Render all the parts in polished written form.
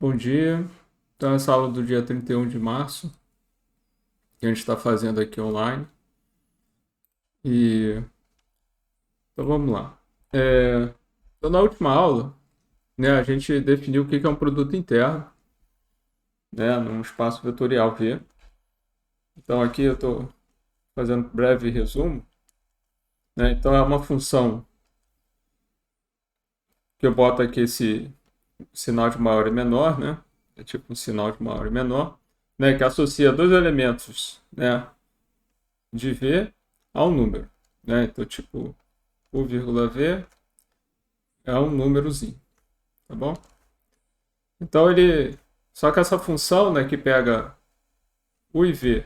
Bom dia. Então, essa aula do dia 31 de março, que a gente está fazendo aqui online. Então, vamos lá. Então, na última aula, né, a gente definiu o que é um produto interno, né, num espaço vetorial V. Então, aqui eu estou fazendo um breve resumo. Né? Então, é uma função que eu boto aqui esse sinal de maior e menor, né? É tipo um sinal de maior e menor, né, que associa dois elementos, né, de V a um número. Né? Então, tipo, U, V é um númerozinho, tá bom? Então só que essa função, né, que pega U e V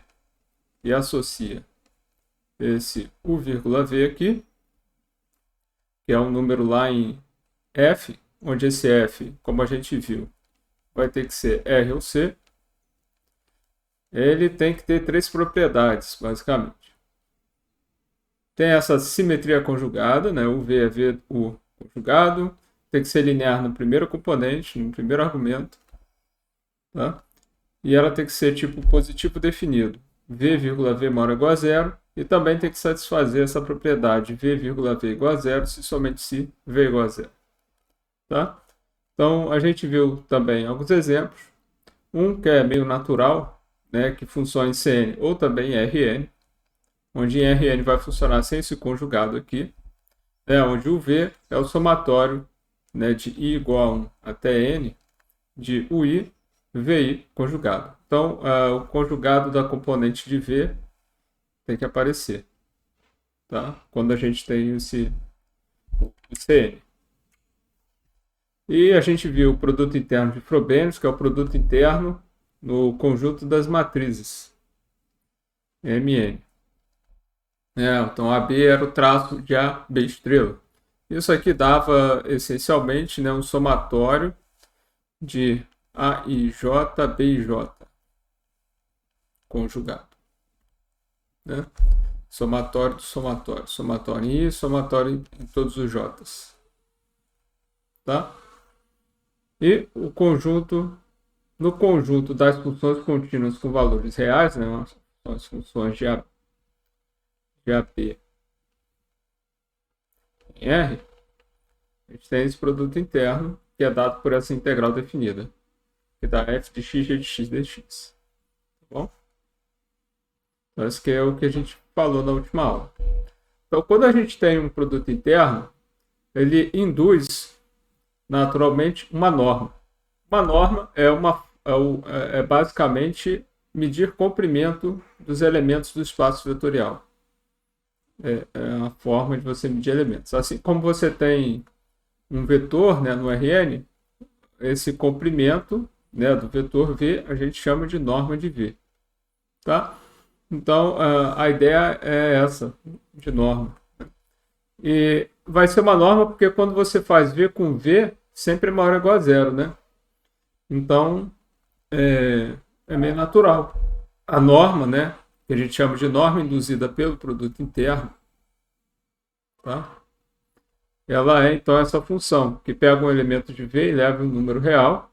e associa esse U, V aqui, que é um número lá em F, onde esse F, como a gente viu, vai ter que ser R ou C. Ele tem que ter três propriedades, basicamente. Tem essa simetria conjugada, né? U, V é V, U conjugado. Tem que ser linear no primeiro componente, no primeiro argumento. Tá? E ela tem que ser tipo positivo definido. V, V maior ou igual a zero. E também tem que satisfazer essa propriedade V, V igual a zero, se somente se V igual a zero. Tá? Então, a gente viu também alguns exemplos. Um que é meio natural, né, que funciona em Cn ou também em Rn, onde em Rn vai funcionar sem esse conjugado aqui, né, onde o V é o somatório, né, de i igual a 1 até n de ui, vi conjugado. Então, o conjugado da componente de V tem que aparecer, tá? Quando a gente tem esse Cn. E a gente viu o produto interno de Frobenius, que é o produto interno no conjunto das matrizes Mn. Então, AB era o traço de AB estrela. Isso aqui dava, essencialmente, né, um somatório de AIJ, BIJ conjugado. Né? Somatório do somatório. Somatório em I, somatório em todos os J's. Tá? E o conjunto, no conjunto das funções contínuas com valores reais, né, as funções de AP em R, a gente tem esse produto interno que é dado por essa integral definida, que dá f de x, g de x dx. Tá bom? Então, esse que é o que a gente falou na última aula. Então, quando a gente tem um produto interno, ele induz naturalmente uma norma. Uma norma é basicamente medir comprimento dos elementos do espaço vetorial. É uma forma de você medir elementos. Assim como você tem um vetor, né, no Rn, esse comprimento, né, do vetor V a gente chama de norma de V. Tá? Então, a ideia é essa, de norma. E vai ser uma norma porque quando você faz V com V, sempre é maior ou igual a zero, né? Então, é meio natural. A norma, né, que a gente chama de norma induzida pelo produto interno, tá? Ela é, então, essa função, que pega um elemento de V e leva um número real,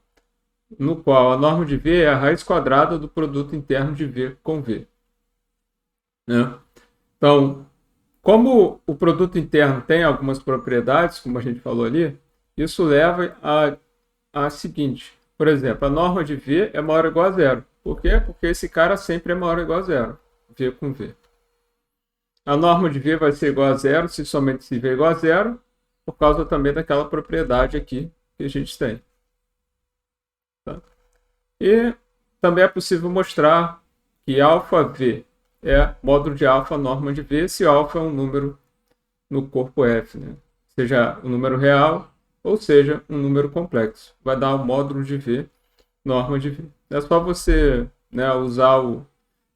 no qual a norma de V é a raiz quadrada do produto interno de V com V. Né? Então, como o produto interno tem algumas propriedades, como a gente falou ali, isso leva a seguinte. Por exemplo, a norma de V é maior ou igual a zero. Por quê? Porque esse cara sempre é maior ou igual a zero. V com V. A norma de V vai ser igual a zero se somente se V é igual a zero, por causa também daquela propriedade aqui que a gente tem. Tá? E também é possível mostrar que αV é módulo de alfa norma de V, se alfa é um número no corpo F, né? Seja um número real ou seja um número complexo. Vai dar o módulo de V, norma de V. É só você, né, usar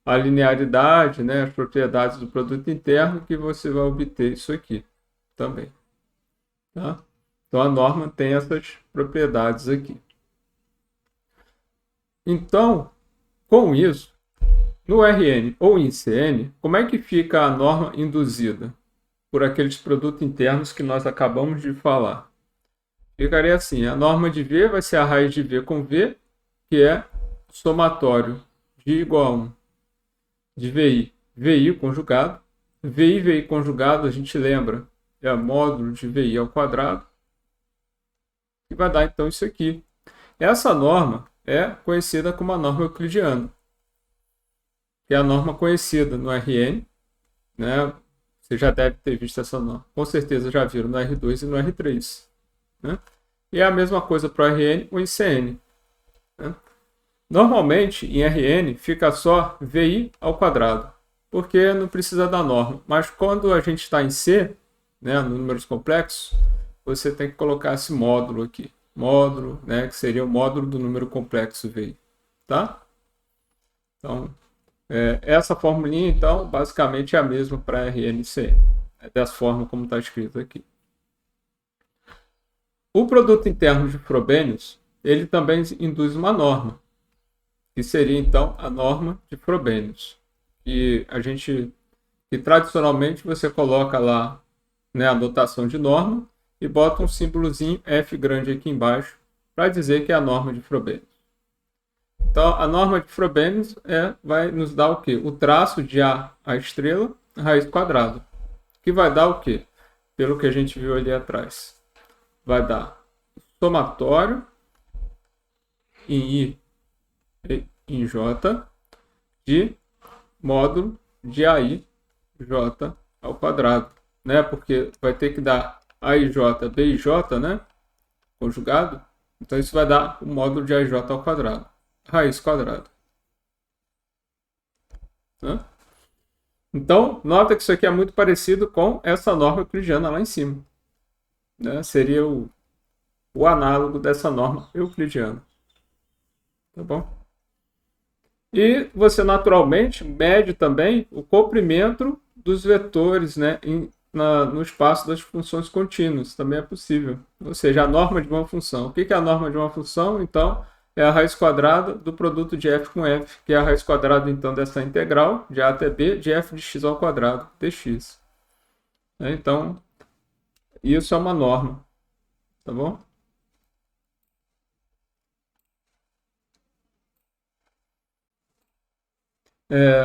a linearidade, né, as propriedades do produto interno, que você vai obter isso aqui também. Tá? Então a norma tem essas propriedades aqui. Então, com isso, no Rn ou em Cn, como é que fica a norma induzida por aqueles produtos internos que nós acabamos de falar? Ficaria assim, a norma de V vai ser a raiz de V com V, que é o somatório de igual a 1 de VI, VI conjugado. VI conjugado, a gente lembra, é módulo de VI ao quadrado, que vai dar então isso aqui. Essa norma é conhecida como a norma euclidiana, que é a norma conhecida no RN, né? Você já deve ter visto essa norma. Com certeza já viram no R2 e no R3. Né? E é a mesma coisa para o RN ou em CN. Né? Normalmente, em RN, fica só VI ao quadrado, porque não precisa da norma. Mas quando a gente está em C, né, números complexos, você tem que colocar esse módulo aqui. Módulo, né, que seria o módulo do número complexo VI. Tá? Então, essa formulinha, então, basicamente é a mesma para RN e CN. É dessa forma como está escrito aqui. O produto interno de Frobenius, ele também induz uma norma, que seria então a norma de Frobenius. Que tradicionalmente você coloca lá, né, a notação de norma e bota um símbolozinho F grande aqui embaixo para dizer que é a norma de Frobenius. Então, a norma de Frobenius vai nos dar o quê? O traço de A estrela, raiz quadrada, que vai dar o quê? Pelo que a gente viu ali atrás. Vai dar somatório em I e em J de módulo de AI J ao quadrado, né? Porque vai ter que dar AIJ, BIJ, né? Conjugado. Então, isso vai dar o módulo de AIJ ao quadrado. Raiz quadrada. Né? Então, nota que isso aqui é muito parecido com essa norma euclidiana lá em cima. Né? Seria o análogo dessa norma euclidiana. Tá bom? E você naturalmente mede também o comprimento dos vetores, né, no espaço das funções contínuas. Também é possível. Ou seja, a norma de uma função. O que é a norma de uma função? Então, é a raiz quadrada do produto de f com f, que é a raiz quadrada então dessa integral de a até b de f de x ao quadrado dx. Então, isso é uma norma. Tá bom?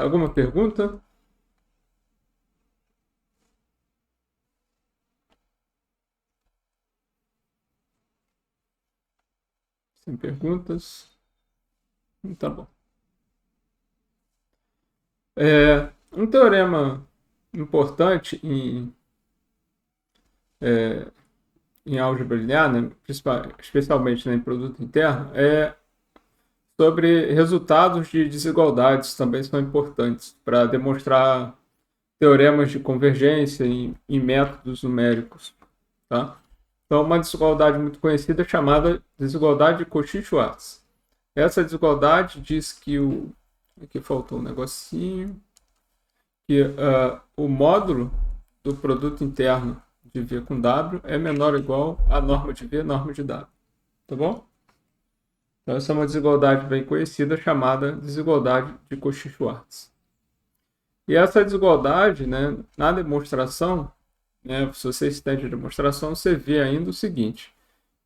Alguma pergunta? Sem perguntas? Tá bom. Um teorema importante em álgebra linear, né, especialmente, né, em produto interno, é sobre resultados de desigualdades, também são importantes para demonstrar teoremas de convergência em métodos numéricos. Tá? Então, uma desigualdade muito conhecida é chamada desigualdade de Cauchy-Schwarz. Essa desigualdade diz que aqui faltou um negocinho. Que o módulo do produto interno de V com W é menor ou igual à norma de V, norma de W. Tá bom? Então, essa é uma desigualdade bem conhecida chamada desigualdade de Cauchy-Schwarz. E essa desigualdade, né, na demonstração, né, se você estende a demonstração, você vê ainda o seguinte,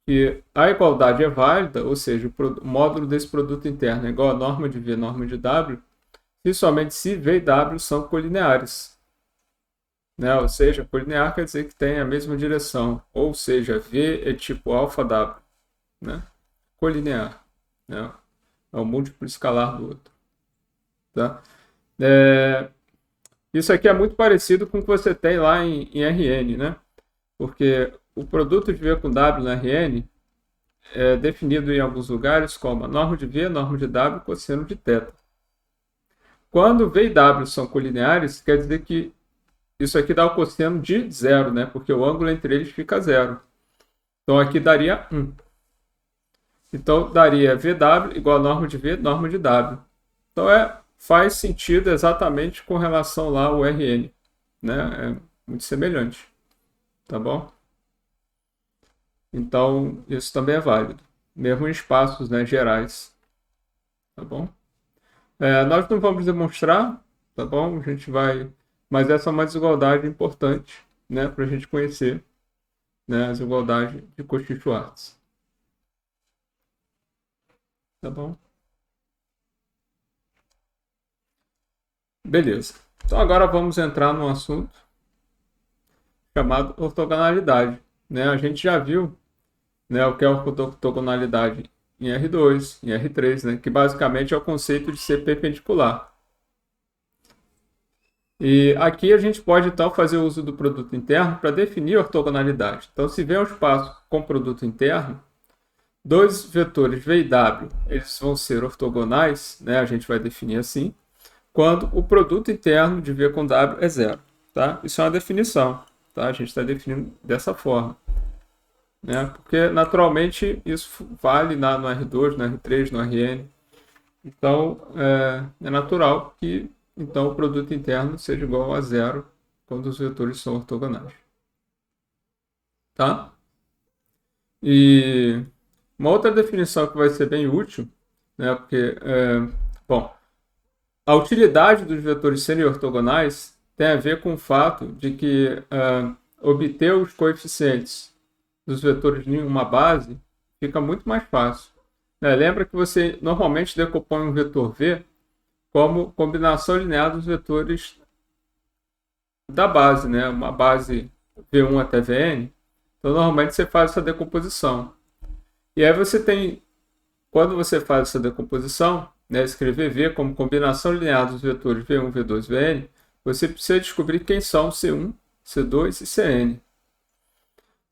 que a igualdade é válida, ou seja, o módulo desse produto interno é igual à norma de V, norma de W, se somente se V e W são colineares. Né? Ou seja, colinear quer dizer que tem a mesma direção, ou seja, V é tipo alfa W. Né? Colinear. Né? É o múltiplo escalar do outro. Tá? Isso aqui é muito parecido com o que você tem lá em RN, né? Porque o produto de V com W no RN é definido em alguns lugares como a norma de V, norma de W, cosseno de θ. Quando V e W são colineares, quer dizer que isso aqui dá o cosseno de zero, né? Porque o ângulo entre eles fica zero. Então aqui daria 1. Então daria VW igual a norma de V, norma de W. Então faz sentido exatamente com relação lá ao RN. Né? É muito semelhante. Tá bom? Então isso também é válido. Mesmo em espaços, né, gerais. Tá bom? Nós não vamos demonstrar, tá bom? A gente vai... Mas essa é uma desigualdade importante, né, para a gente conhecer. né, a desigualdade de Cauchy-Schwarz. Tá bom? Beleza. Então agora vamos entrar num assunto chamado ortogonalidade. Né? A gente já viu, né, o que é ortogonalidade em R2, em R3, né, que basicamente é o conceito de ser perpendicular. E aqui a gente pode então fazer uso do produto interno para definir a ortogonalidade. Então, se vem um espaço com produto interno, dois vetores V e W, eles vão ser ortogonais, né, a gente vai definir assim, quando o produto interno de V com W é zero. Tá? Isso é uma definição. Tá? A gente está definindo dessa forma. Né? Porque, naturalmente, isso vale no R2, no R3, no Rn. Então, é natural que então, o produto interno seja igual a zero quando os vetores são ortogonais. Tá? E uma outra definição que vai ser bem útil, né? Porque, bom, a utilidade dos vetores serem ortogonais tem a ver com o fato de que obter os coeficientes dos vetores em uma base fica muito mais fácil. Né? Lembra que você normalmente decompõe um vetor V como combinação linear dos vetores da base, né? Uma base V1 até Vn. Então, normalmente você faz essa decomposição. E aí você tem, quando você faz essa decomposição, né, escrever V como combinação linear dos vetores V1, V2, Vn, você precisa descobrir quem são C1, C2 e Cn.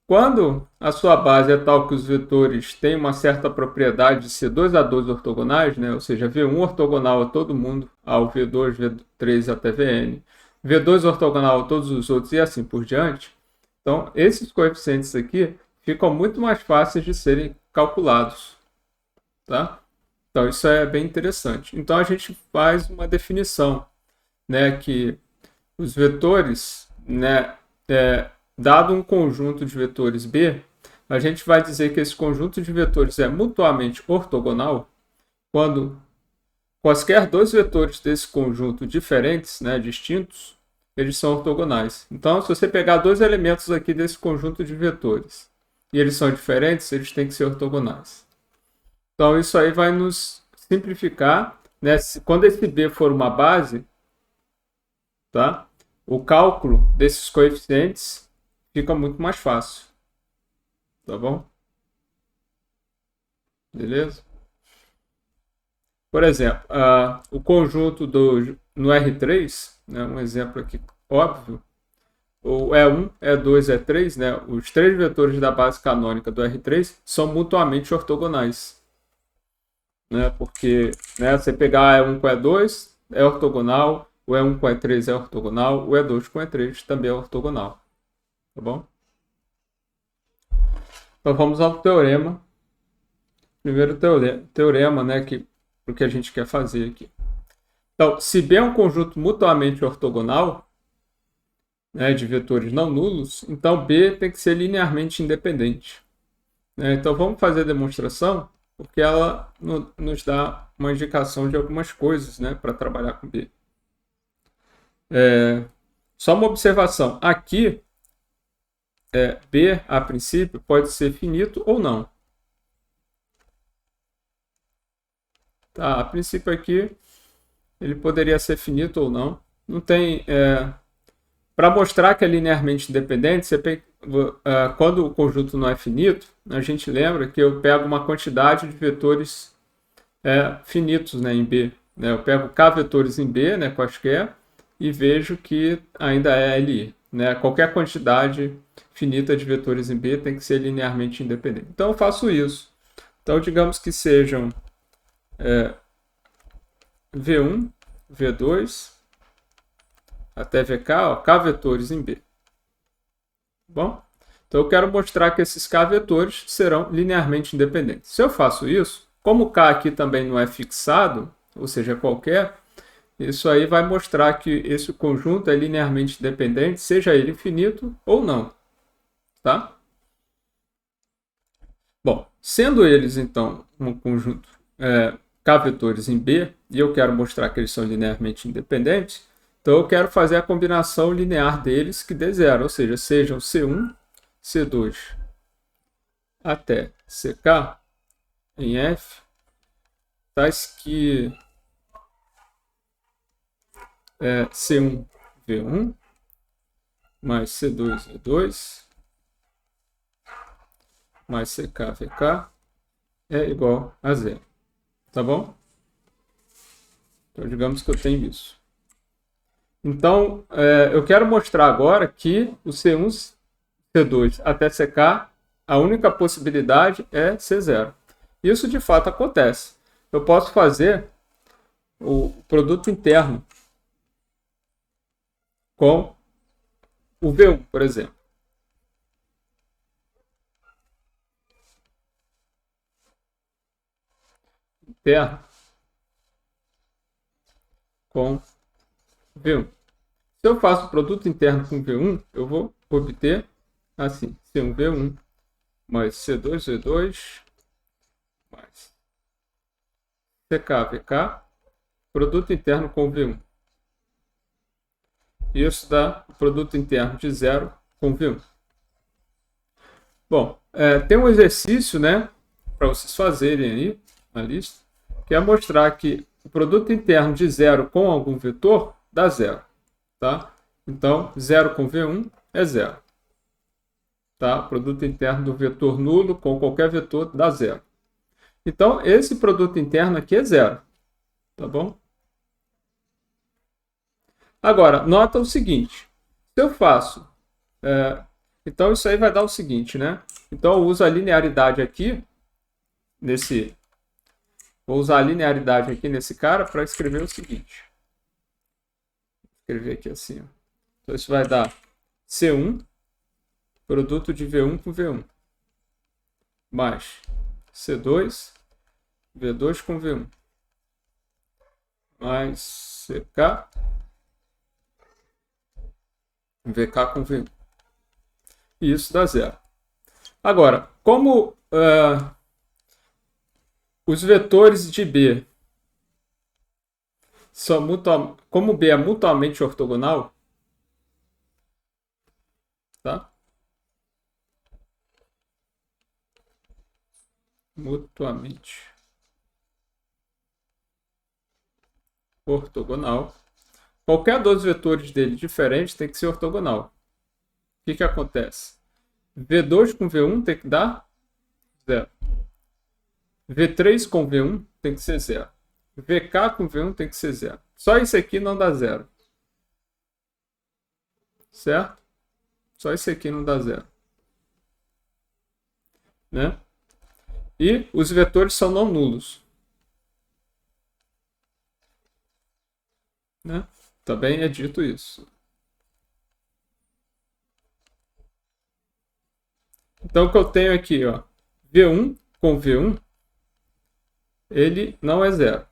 Quando a sua base é tal que os vetores têm uma certa propriedade de ser 2 a 2 ortogonais, né? Ou seja, V1 ortogonal a todo mundo, ao V2, V3 até Vn, V2 ortogonal a todos os outros e assim por diante, então esses coeficientes aqui ficam muito mais fáceis de serem calculados. Tá? Então isso é bem interessante. Então a gente faz uma definição, né, que os vetores, né, dado um conjunto de vetores B, a gente vai dizer que esse conjunto de vetores é mutuamente ortogonal quando quaisquer dois vetores desse conjunto diferentes, né, distintos, eles são ortogonais. Então, se você pegar dois elementos aqui desse conjunto de vetores e eles são diferentes, eles têm que ser ortogonais. Então, isso aí vai nos simplificar, né? Quando esse B for uma base, tá? O cálculo desses coeficientes fica muito mais fácil. Tá bom? Beleza? Por exemplo, o conjunto no R3, né, um exemplo aqui óbvio, o E1, E2, E3, né, os três vetores da base canônica do R3 são mutuamente ortogonais. Né, porque, né, você pegar E1 com E2 é ortogonal, o E1 com E3 é ortogonal, o E2 com E3 também é ortogonal. Tá bom? Então vamos ao teorema. Primeiro teorema, né, o que a gente quer fazer aqui. Então, se B é um conjunto mutuamente ortogonal, né, de vetores não nulos, então B tem que ser linearmente independente. Né? Então vamos fazer a demonstração, porque ela nos dá uma indicação de algumas coisas, né, para trabalhar com B. Só uma observação. Aqui, B, a princípio, pode ser finito ou não. Tá, a princípio aqui, ele poderia ser finito ou não. Não tem... Para mostrar que é linearmente independente, quando o conjunto não é finito, a gente lembra que eu pego uma quantidade de vetores finitos, né, em B. Né? Eu pego K vetores em B, né, quaisquer, e vejo que ainda é LI. Né? Qualquer quantidade finita de vetores em B tem que ser linearmente independente. Então eu faço isso. Então digamos que sejam V1, V2, até VK, ó, K vetores em B. Bom? Então eu quero mostrar que esses K vetores serão linearmente independentes. Se eu faço isso, como o K aqui também não é fixado, ou seja, qualquer, isso aí vai mostrar que esse conjunto é linearmente independente, seja ele finito ou não. Tá? Bom, sendo eles, então, um conjunto K vetores em B, e eu quero mostrar que eles são linearmente independentes, então eu quero fazer a combinação linear deles que dê zero, ou seja, sejam C1, C2 até CK em F, tais que C1 V1 mais C2 V2 mais CK VK é igual a zero. Tá bom? Então, digamos que eu tenho isso. Então, eu quero mostrar agora que o C1, C2 até CK, a única possibilidade é C0. Isso, de fato, acontece. Eu posso fazer o produto interno com o V1, por exemplo. Interno com V1. Se eu faço produto interno com V1, eu vou obter assim, C1 V1 mais C2 V2 mais CK VK, produto interno com V1. Isso dá o produto interno de 0 com V1. Bom, tem um exercício, né, para vocês fazerem aí na lista, que é mostrar que o produto interno de 0 com algum vetor dá 0. Tá? Então, 0 com V1 é 0. Tá? O produto interno do vetor nulo com qualquer vetor dá 0. Então, esse produto interno aqui é 0. Tá bom? Agora, nota o seguinte. Se eu faço... então, isso aí vai dar o seguinte, né? Então, eu uso a linearidade aqui, vou usar a linearidade aqui nesse cara para escrever o seguinte. Vou escrever aqui assim. Ó. Então, isso vai dar C1, produto de V1 com V1, mais C2, V2 com V1, mais CK, VK com V1. E isso dá 0. Agora, como os vetores de B são como B é mutuamente ortogonal, tá? Mutuamente ortogonal. Qualquer dois vetores dele diferentes tem que ser ortogonal. O que acontece? V2 com V1 tem que dar 0. V3 com V1 tem que ser 0. VK com V1 tem que ser 0. Só isso aqui não dá 0. Certo? Só isso aqui não dá 0. Né? E os vetores são não nulos. Né? Também é dito isso. Então, o que eu tenho aqui, ó, V1 com V1, ele não é 0.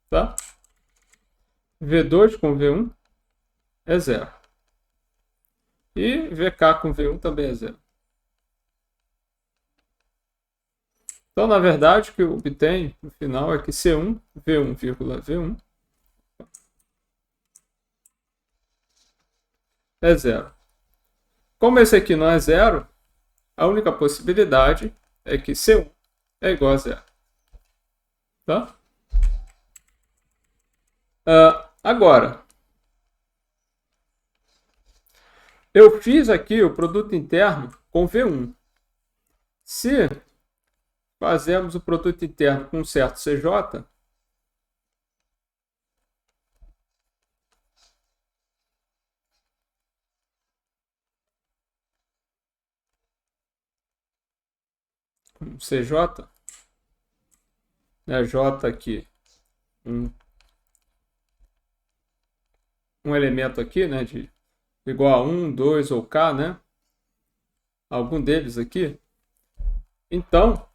Tá? V2 com V1 é 0. E VK com V1 também é 0. Então, na verdade, o que eu obtenho no final é que C1, V1, V1 é 0. Como esse aqui não é 0, a única possibilidade é que C1 é igual a 0. Tá? Agora, eu fiz aqui o produto interno com V1. Se fazemos o produto interno com um certo CJ, CJ, né, J aqui, um elemento aqui, né, de igual a 1, 2 ou K, né, algum deles aqui. Então,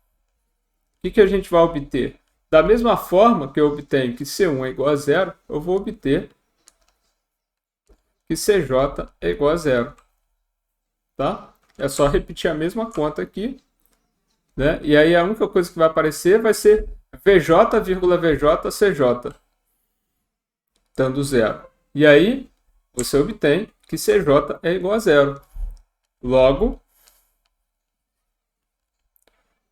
o que a gente vai obter? Da mesma forma que eu obtenho que C1 é igual a 0, eu vou obter que CJ é igual a 0. Tá? É só repetir a mesma conta aqui. Né? E aí a única coisa que vai aparecer vai ser VJ, VJ, CJ, dando 0. E aí você obtém que CJ é igual a 0. Logo,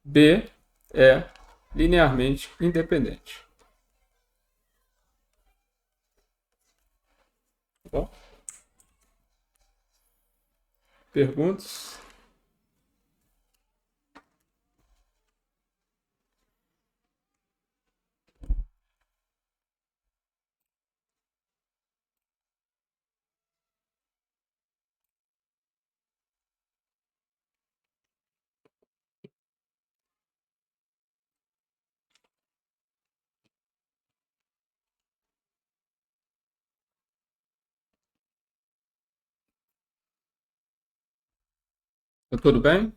B é linearmente independente. Tá bom? Perguntas? Tá tudo bem?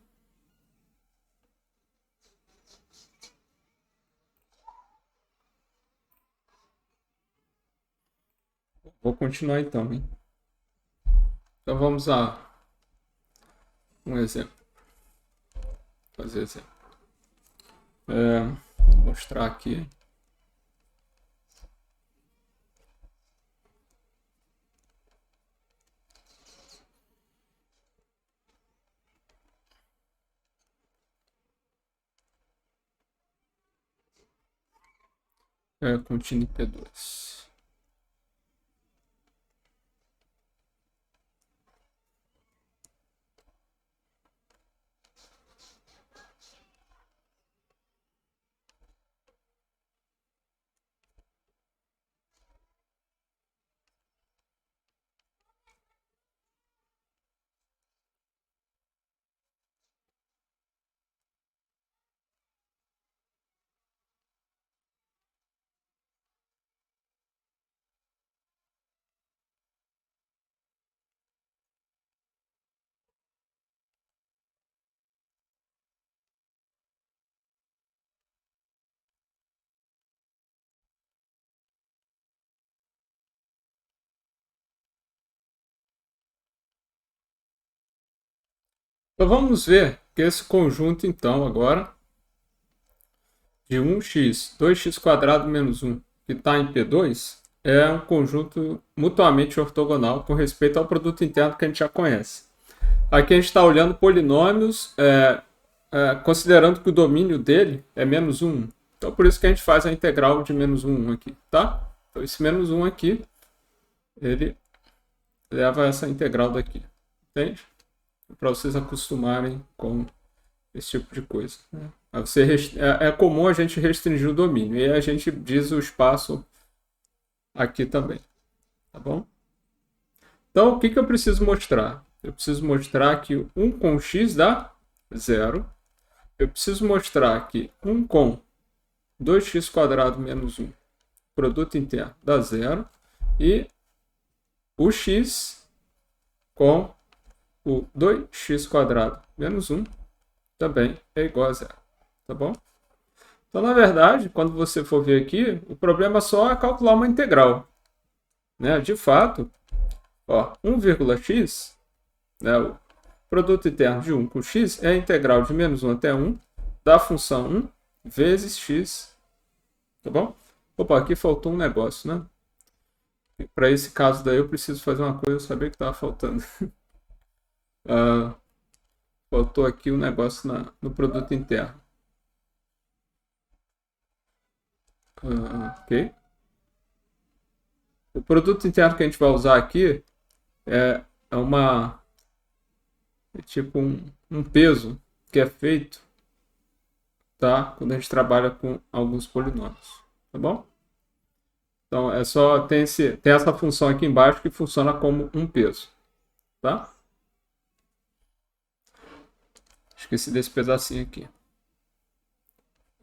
Vou continuar então, hein? Então vamos a um exemplo. Fazer exemplo. Vou mostrar aqui. Contínuo P2. Então vamos ver que esse conjunto então agora de 1x, 2x² menos 1, que está em P2, é um conjunto mutuamente ortogonal com respeito ao produto interno que a gente já conhece. Aqui a gente está olhando polinômios, considerando que o domínio dele é menos 1. Então por isso que a gente faz a integral de menos 1 aqui, tá? Então esse menos 1 aqui, ele leva a essa integral daqui, entende? Para vocês acostumarem com esse tipo de coisa. Né? É comum a gente restringir o domínio, e a gente diz o espaço aqui também, tá bom? Então, o que eu preciso mostrar? Eu preciso mostrar que 1 com x dá 0. Eu preciso mostrar que 1 com 2x² menos 1, produto interno, dá 0. E o x com o 2x² menos 1 também é igual a 0. Tá bom? Então, na verdade, quando você for ver aqui, o problema só é calcular uma integral. Né? De fato, 1,x, né, o produto interno de 1 com x é a integral de menos 1 até 1 da função 1 vezes x. Tá bom? Opa, aqui faltou um negócio, né? Para esse caso daí eu preciso fazer uma coisa, eu sabia que estava faltando. Faltou aqui um negócio no produto interno. Ok. O produto interno que a gente vai usar aqui é tipo um peso que é feito, tá? Quando a gente trabalha com alguns polinômios, tá bom? Então é só tem essa função aqui embaixo que funciona como um peso, tá? Esqueci desse pedacinho aqui.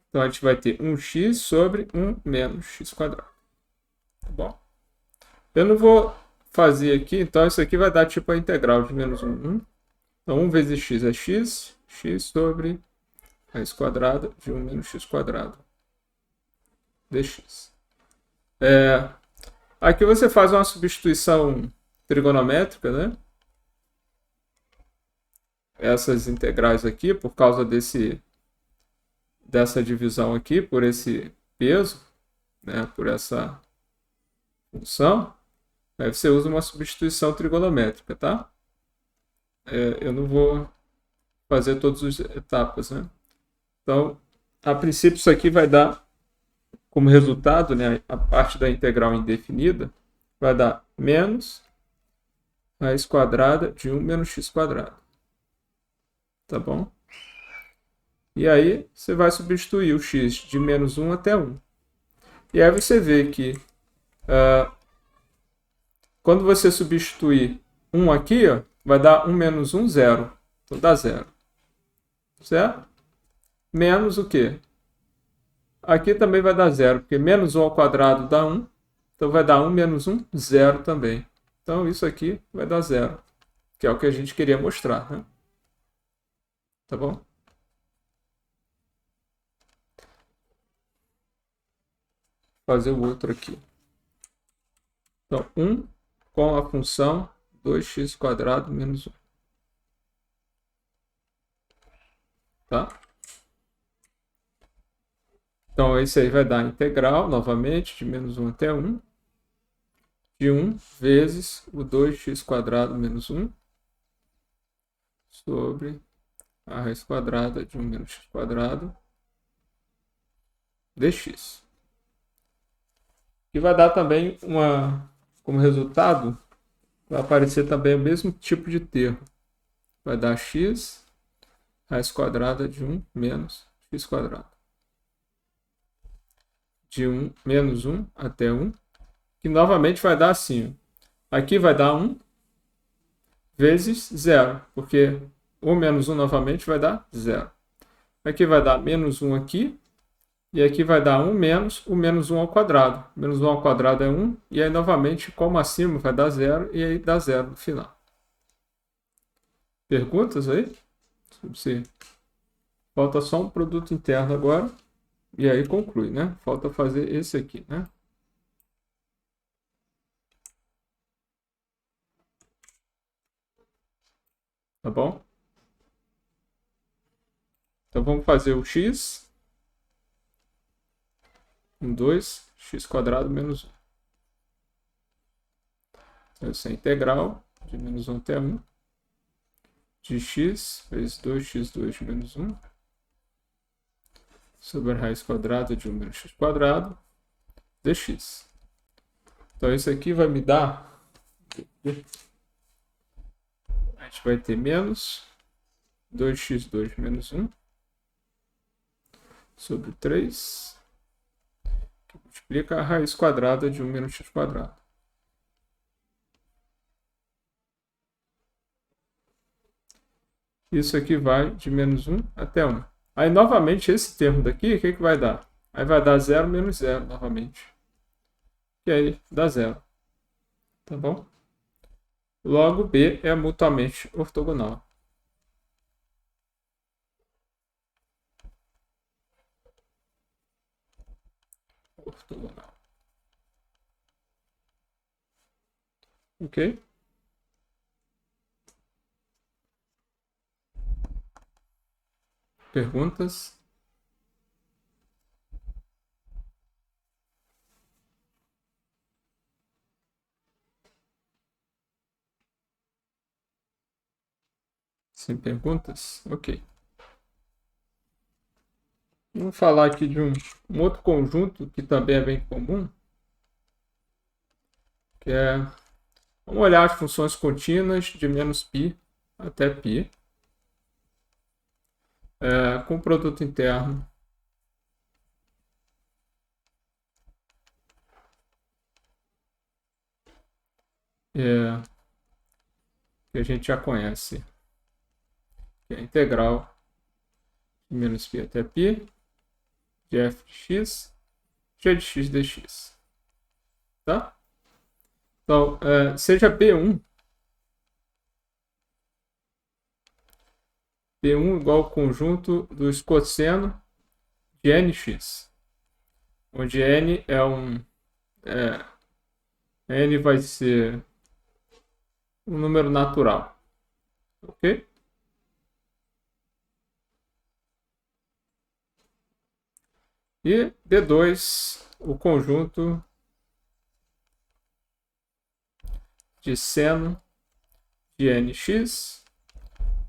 Então a gente vai ter 1x sobre 1 menos x². Tá bom? Eu não vou fazer aqui, então isso aqui vai dar tipo a integral de menos 1. Então 1 vezes x é x, x sobre raiz² de 1 menos x² dx. Aqui você faz uma substituição trigonométrica, né? Essas integrais aqui, por causa dessa divisão aqui, por esse peso, né? Por essa função, aí você usa uma substituição trigonométrica, tá? Eu não vou fazer todas as etapas, né? Então, a princípio, isso aqui vai dar como resultado, né, a parte da integral indefinida, vai dar menos raiz quadrada de 1 menos x quadrado. Tá bom? E aí, você vai substituir o x de menos 1 até 1. E aí você vê que quando você substituir 1 aqui, ó, vai dar 1 menos 1, 0. Então dá 0. Certo? Menos o quê? Aqui também vai dar 0, porque menos 1 ao quadrado dá 1. Então vai dar 1 menos 1, 0 também. Então isso aqui vai dar 0, que é o que a gente queria mostrar, né? Tá bom? Vou fazer o outro aqui. Então, 1 com a função 2x² menos 1. Tá? Então, esse aí vai dar a integral, novamente, de menos 1 até 1, de 1 vezes o 2x² menos 1 sobre a raiz quadrada de 1 menos x² dx. E vai dar também como resultado, vai aparecer também o mesmo tipo de termo. Vai dar x raiz quadrada de 1 menos x². De 1 menos 1 até 1, que novamente vai dar assim. Aqui vai dar 1 vezes 0, porque 1 menos 1 novamente vai dar 0. Aqui vai dar menos 1 aqui, e aqui vai dar 1 menos o menos 1 ao quadrado. Menos 1 ao quadrado é 1, e aí novamente, como acima, vai dar 0, e aí dá 0 no final. Perguntas aí? Falta só um produto interno agora, e aí conclui, né? Falta fazer esse aqui, né? Tá bom? Então vamos fazer o x. 2, x² menos 1. Então, essa é a integral de menos 1 até 1 de x vezes 2x² menos 1 sobre a raiz quadrada de 1 menos x² dx. Então, isso aqui vai me dar... A gente vai ter menos 2x² menos 1 sobre 3, que multiplica a raiz quadrada de 1 menos x². Isso aqui vai de menos 1 até 1. Aí, novamente, esse termo daqui, o que vai dar? Aí vai dar 0 menos 0, novamente. E aí, dá 0. Tá bom? Logo, B é mutuamente ortogonal. Ortogonal. Ok? Perguntas? Sem perguntas? Ok. Vamos falar aqui de um outro conjunto que também é bem comum, que é... Vamos olhar as funções contínuas de menos π até π, com produto interno que a gente já conhece, que é a integral de menos π até π de f de x, g de x dx. Tá? Então, seja P1 igual ao conjunto dos cosseno de nx, onde n é n vai ser um número natural, ok? E D2, o conjunto de seno de nx,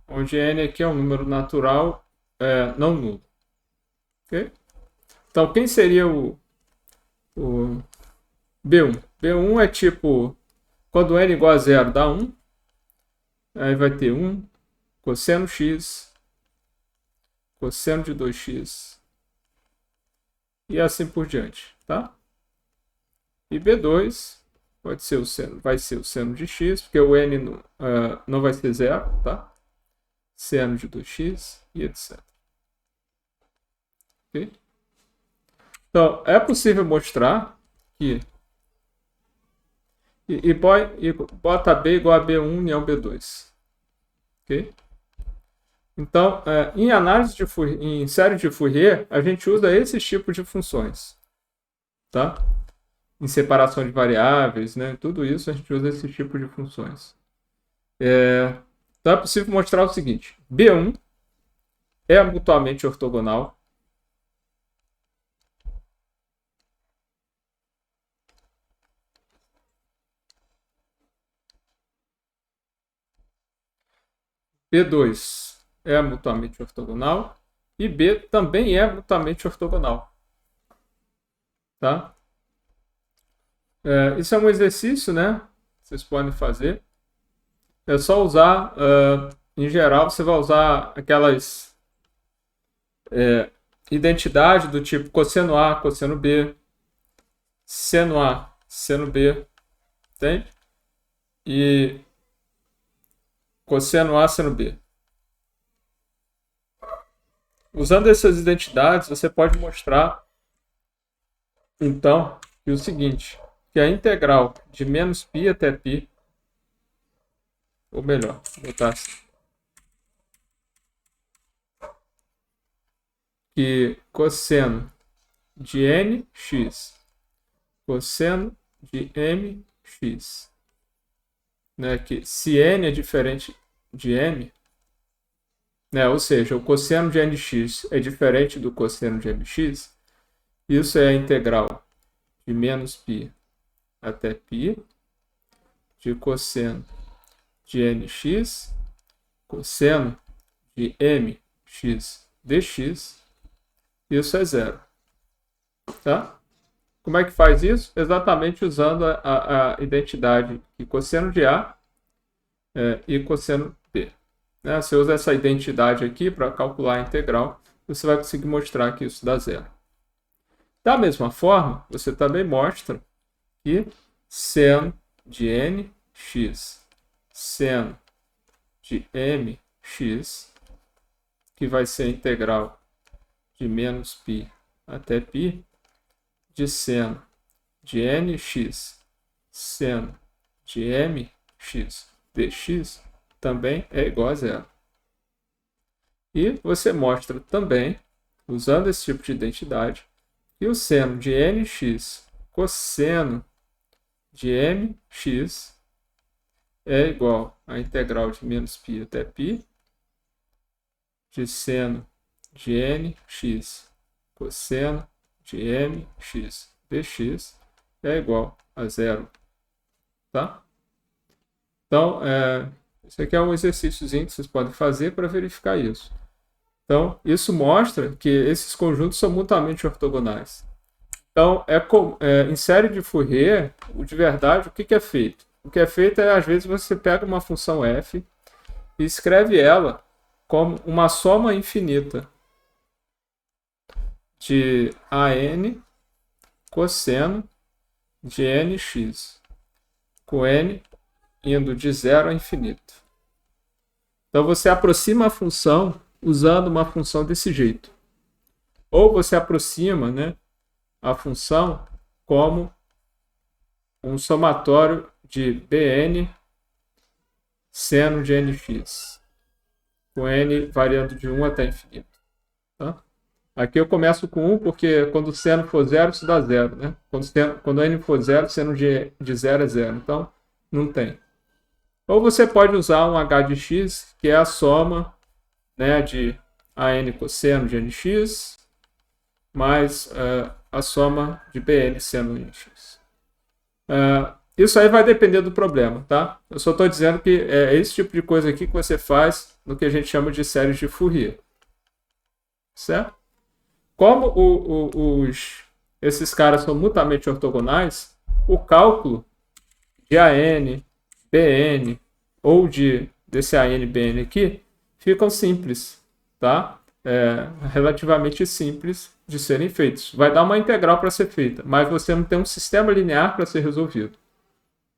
onde n aqui é um número natural não nulo. Okay? Então, quem seria o B1? B1 é tipo, quando n igual a 0 dá 1, aí vai ter 1 cosseno x, cosseno de 2x, e assim por diante, tá? E B2 vai ser o seno de x, porque o n não vai ser 0, tá? Seno de 2x e etc. Okay? Então, é possível mostrar que e bota B igual a B1 união B2. Ok? Então, em análise de Fourier, em série de Fourier, a gente usa esses tipos de funções. Tá? Em separação de variáveis, né? Tudo isso a gente usa esse tipo de funções. Então é possível mostrar o seguinte: B1 é mutuamente ortogonal. B2 é mutuamente ortogonal e B também é mutuamente ortogonal. Tá? Isso é um exercício, né? Vocês podem fazer. É só usar, em geral, você vai usar aquelas identidades do tipo cosseno A, cosseno B, seno A, seno B, entende? E cosseno A, seno B. Usando essas identidades, você pode mostrar, então, que o seguinte, que a integral de menos π até π, ou melhor, vou botar assim, que cosseno de nx, cosseno de mx, né, que se n é diferente de m, né, ou seja, o cosseno de nx é diferente do cosseno de mx, isso é a integral de menos π até π de cosseno de nx, cosseno de mx dx, isso é zero. Tá? Como é que faz isso? Exatamente usando a identidade de cosseno de A e cosseno B. Né? Você usa essa identidade aqui para calcular a integral, você vai conseguir mostrar que isso dá zero. Da mesma forma, você também mostra que seno de nx, seno de mx, que vai ser a integral de menos π até π, de seno de nx, seno de mx dx, também é igual a zero. E você mostra também, usando esse tipo de identidade, que o seno de nx cosseno de mx é igual à integral de menos π até π de seno de nx cosseno de mx dx é igual a zero. Tá? Então, esse aqui é um exercíciozinho que vocês podem fazer para verificar isso. Então, isso mostra que esses conjuntos são mutuamente ortogonais. Então, em série de Fourier, de verdade, o que é feito? O que é feito é, às vezes, você pega uma função f e escreve ela como uma soma infinita de an cosseno de nx, com n indo de 0 a infinito. Então, você aproxima a função usando uma função desse jeito. Ou você aproxima, né, a função como um somatório de Bn seno de nx, com n variando de 1 até infinito. Tá? Aqui eu começo com 1, porque quando o seno for 0, isso dá 0. Né? Quando n for 0, seno de 0 é 0. Então, não tem. Ou você pode usar um h de x, que é a soma, né, de an cosseno de nx, mais a soma de Bn seno de nx. Isso aí vai depender do problema, tá? Eu só estou dizendo que é esse tipo de coisa aqui que você faz no que a gente chama de séries de Fourier. Certo? Como esses caras são mutuamente ortogonais, o cálculo de AN, BN ou desse AN, BN aqui ficam simples, tá? Relativamente simples de serem feitos. Vai dar uma integral para ser feita, mas você não tem um sistema linear para ser resolvido,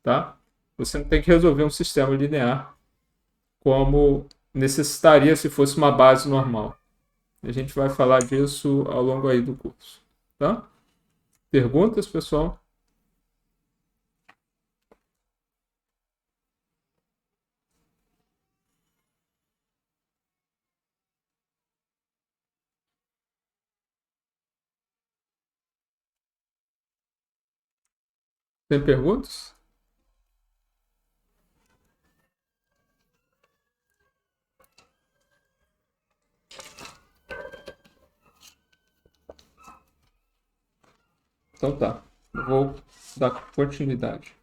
tá? Você não tem que resolver um sistema linear como necessitaria se fosse uma base normal. A gente vai falar disso ao longo aí do curso, tá? Perguntas, pessoal? Tem perguntas? Então tá. Eu vou dar continuidade.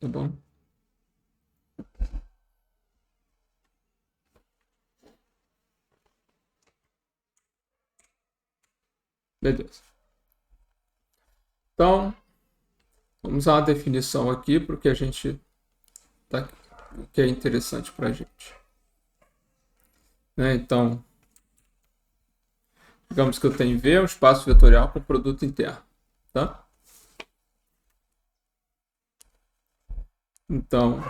Tá bom? Beleza. Então, vamos a uma definição aqui, porque a gente tá, que é interessante para a gente. Né? Então, digamos que eu tenho V, um espaço vetorial com produto interno. Tá? Então,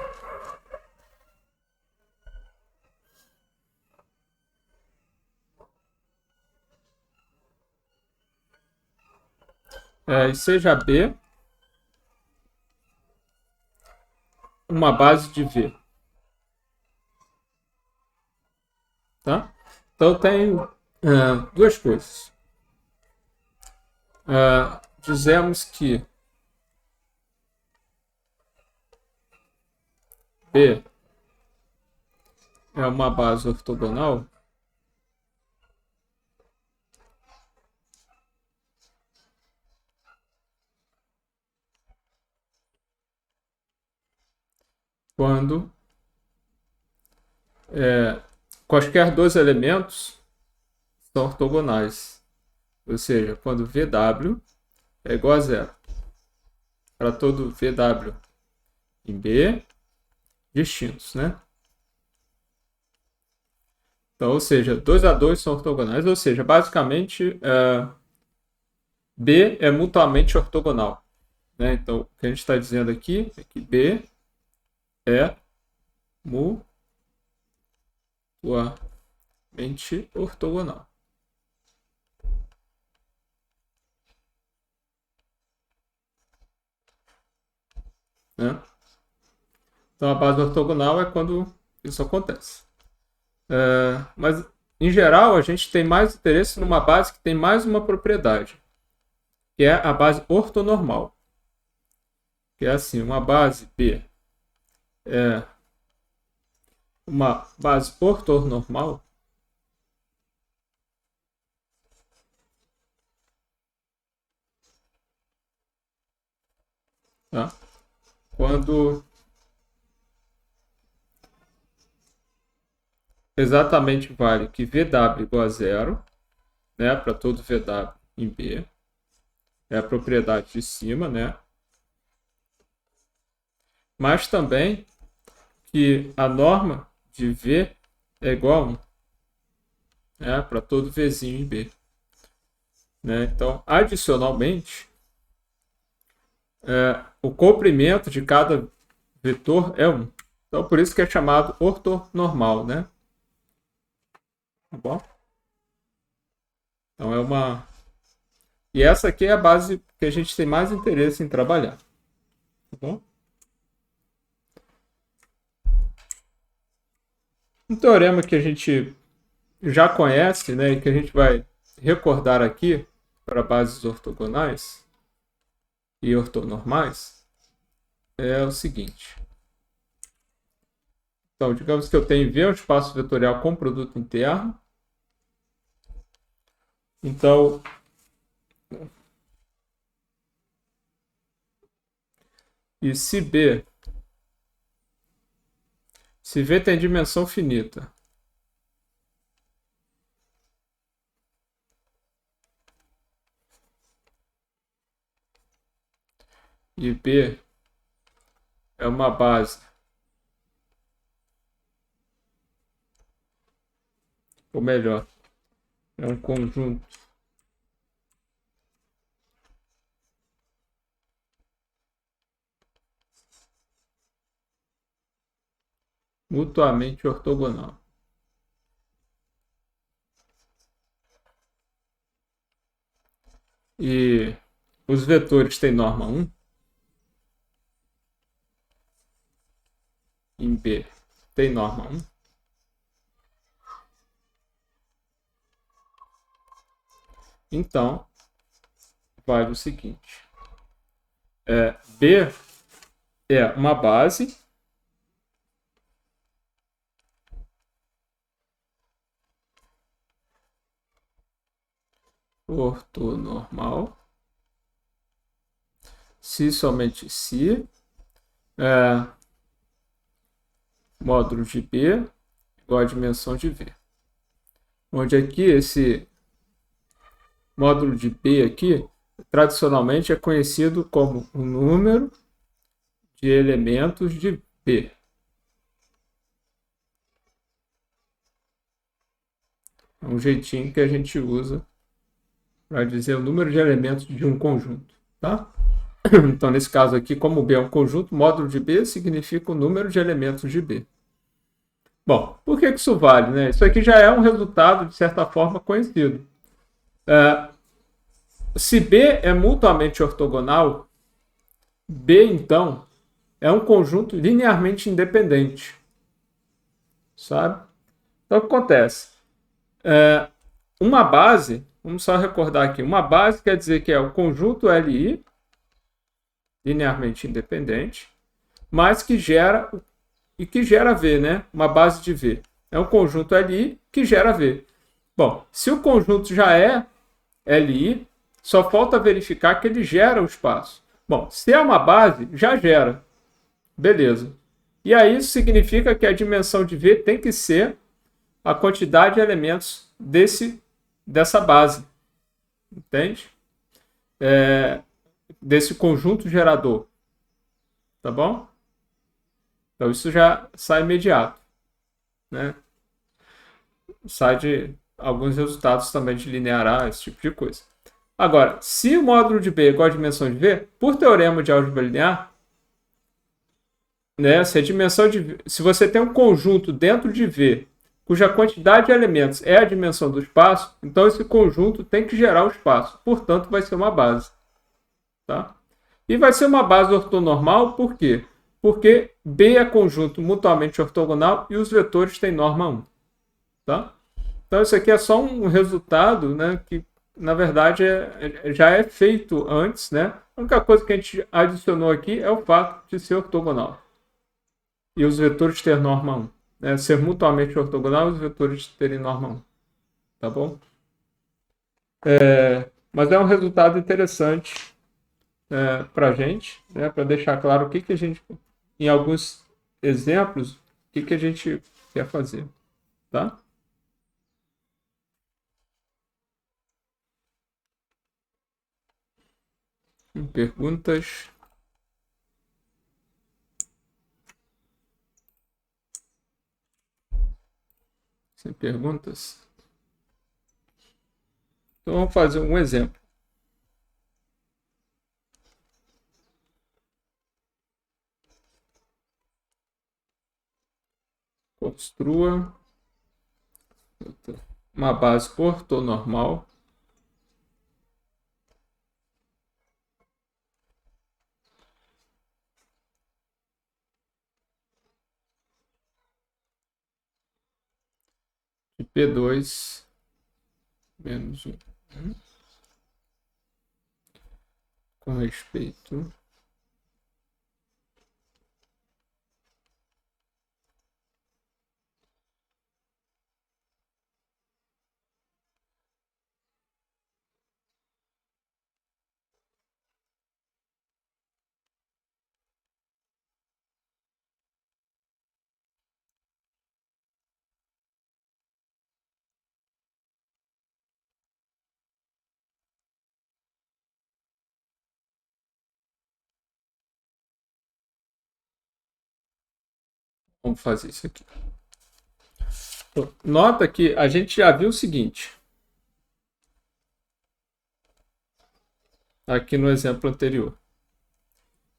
e seja B uma base de V. Tá? Então, eu tenho duas coisas. Dizemos que B é uma base ortogonal quando quaisquer dois elementos são ortogonais. Ou seja, quando VW é igual a zero. Para todo VW em B distintos, né? Então, ou seja, 2 a 2 são ortogonais, ou seja, basicamente B é mutuamente ortogonal. Né? Então, o que a gente está dizendo aqui é que B é mutuamente ortogonal. Né? Então, a base ortogonal é quando isso acontece. Mas, em geral, a gente tem mais interesse numa base que tem mais uma propriedade, que é a base ortonormal. Que é assim, uma base B é uma base ortonormal tá? Quando exatamente vale que VW igual a zero, né, para todo VW em B, é a propriedade de cima, né? Mas também que a norma de V é igual a 1, né, para todo Vzinho em B. Né? Então, adicionalmente, o comprimento de cada vetor é 1. Então, por isso que é chamado ortonormal, né? Tá bom? Então, é uma... E essa aqui é a base que a gente tem mais interesse em trabalhar. Tá bom? Um teorema que a gente já conhece, né, e que a gente vai recordar aqui para bases ortogonais e ortonormais é o seguinte. Então, digamos que eu tenho V, um espaço vetorial com produto interno. Então, e se V tem dimensão finita, e B é uma base, ou melhor, é um conjunto mutuamente ortogonal. E os vetores têm norma 1, em B tem norma 1. Então, vale o seguinte. B é uma base ortonormal se somente se módulo de B igual a dimensão de V. Onde aqui esse módulo de B aqui, tradicionalmente é conhecido como o número de elementos de B. É um jeitinho que a gente usa para dizer o número de elementos de um conjunto, tá? Então, nesse caso aqui, como B é um conjunto, módulo de B significa o número de elementos de B. Bom, por que isso vale? Né? Isso aqui já é um resultado, de certa forma, conhecido. Se B é mutuamente ortogonal, B, então, é um conjunto linearmente independente. Sabe? Então, o que acontece? Uma base, vamos só recordar aqui, uma base quer dizer que é o conjunto Li, linearmente independente, mas que gera V, né? Uma base de V. É um conjunto Li que gera V. Bom, se o conjunto já é Li, só falta verificar que ele gera o espaço. Bom, se é uma base, já gera. Beleza. E aí isso significa que a dimensão de V tem que ser a quantidade de elementos dessa base. Entende? Desse conjunto gerador. Tá bom? Então isso já sai imediato. Né? Sai de alguns resultados também de linear A, esse tipo de coisa. Agora, se o módulo de B é igual à dimensão de V, por teorema de álgebra linear, né, se você tem um conjunto dentro de V cuja quantidade de elementos é a dimensão do espaço, então esse conjunto tem que gerar o espaço. Portanto, vai ser uma base. Tá? E vai ser uma base ortonormal, por quê? Porque B é conjunto mutuamente ortogonal e os vetores têm norma 1. Tá? Então, isso aqui é só um resultado, né, que, na verdade, já é feito antes. Né? A única coisa que a gente adicionou aqui é o fato de ser ortogonal. E os vetores ter norma 1. Né? Ser mutuamente ortogonal e os vetores terem norma 1. Tá bom? Mas é um resultado interessante para a gente, né? Para deixar claro o que a gente, em alguns exemplos, o que a gente quer fazer. Tá? Perguntas? Sem perguntas? Então vamos fazer um exemplo. Construa uma base ortonormal de P2 menos 1 com respeito Vamos fazer isso aqui. Nota que a gente já viu o seguinte. Aqui no exemplo anterior.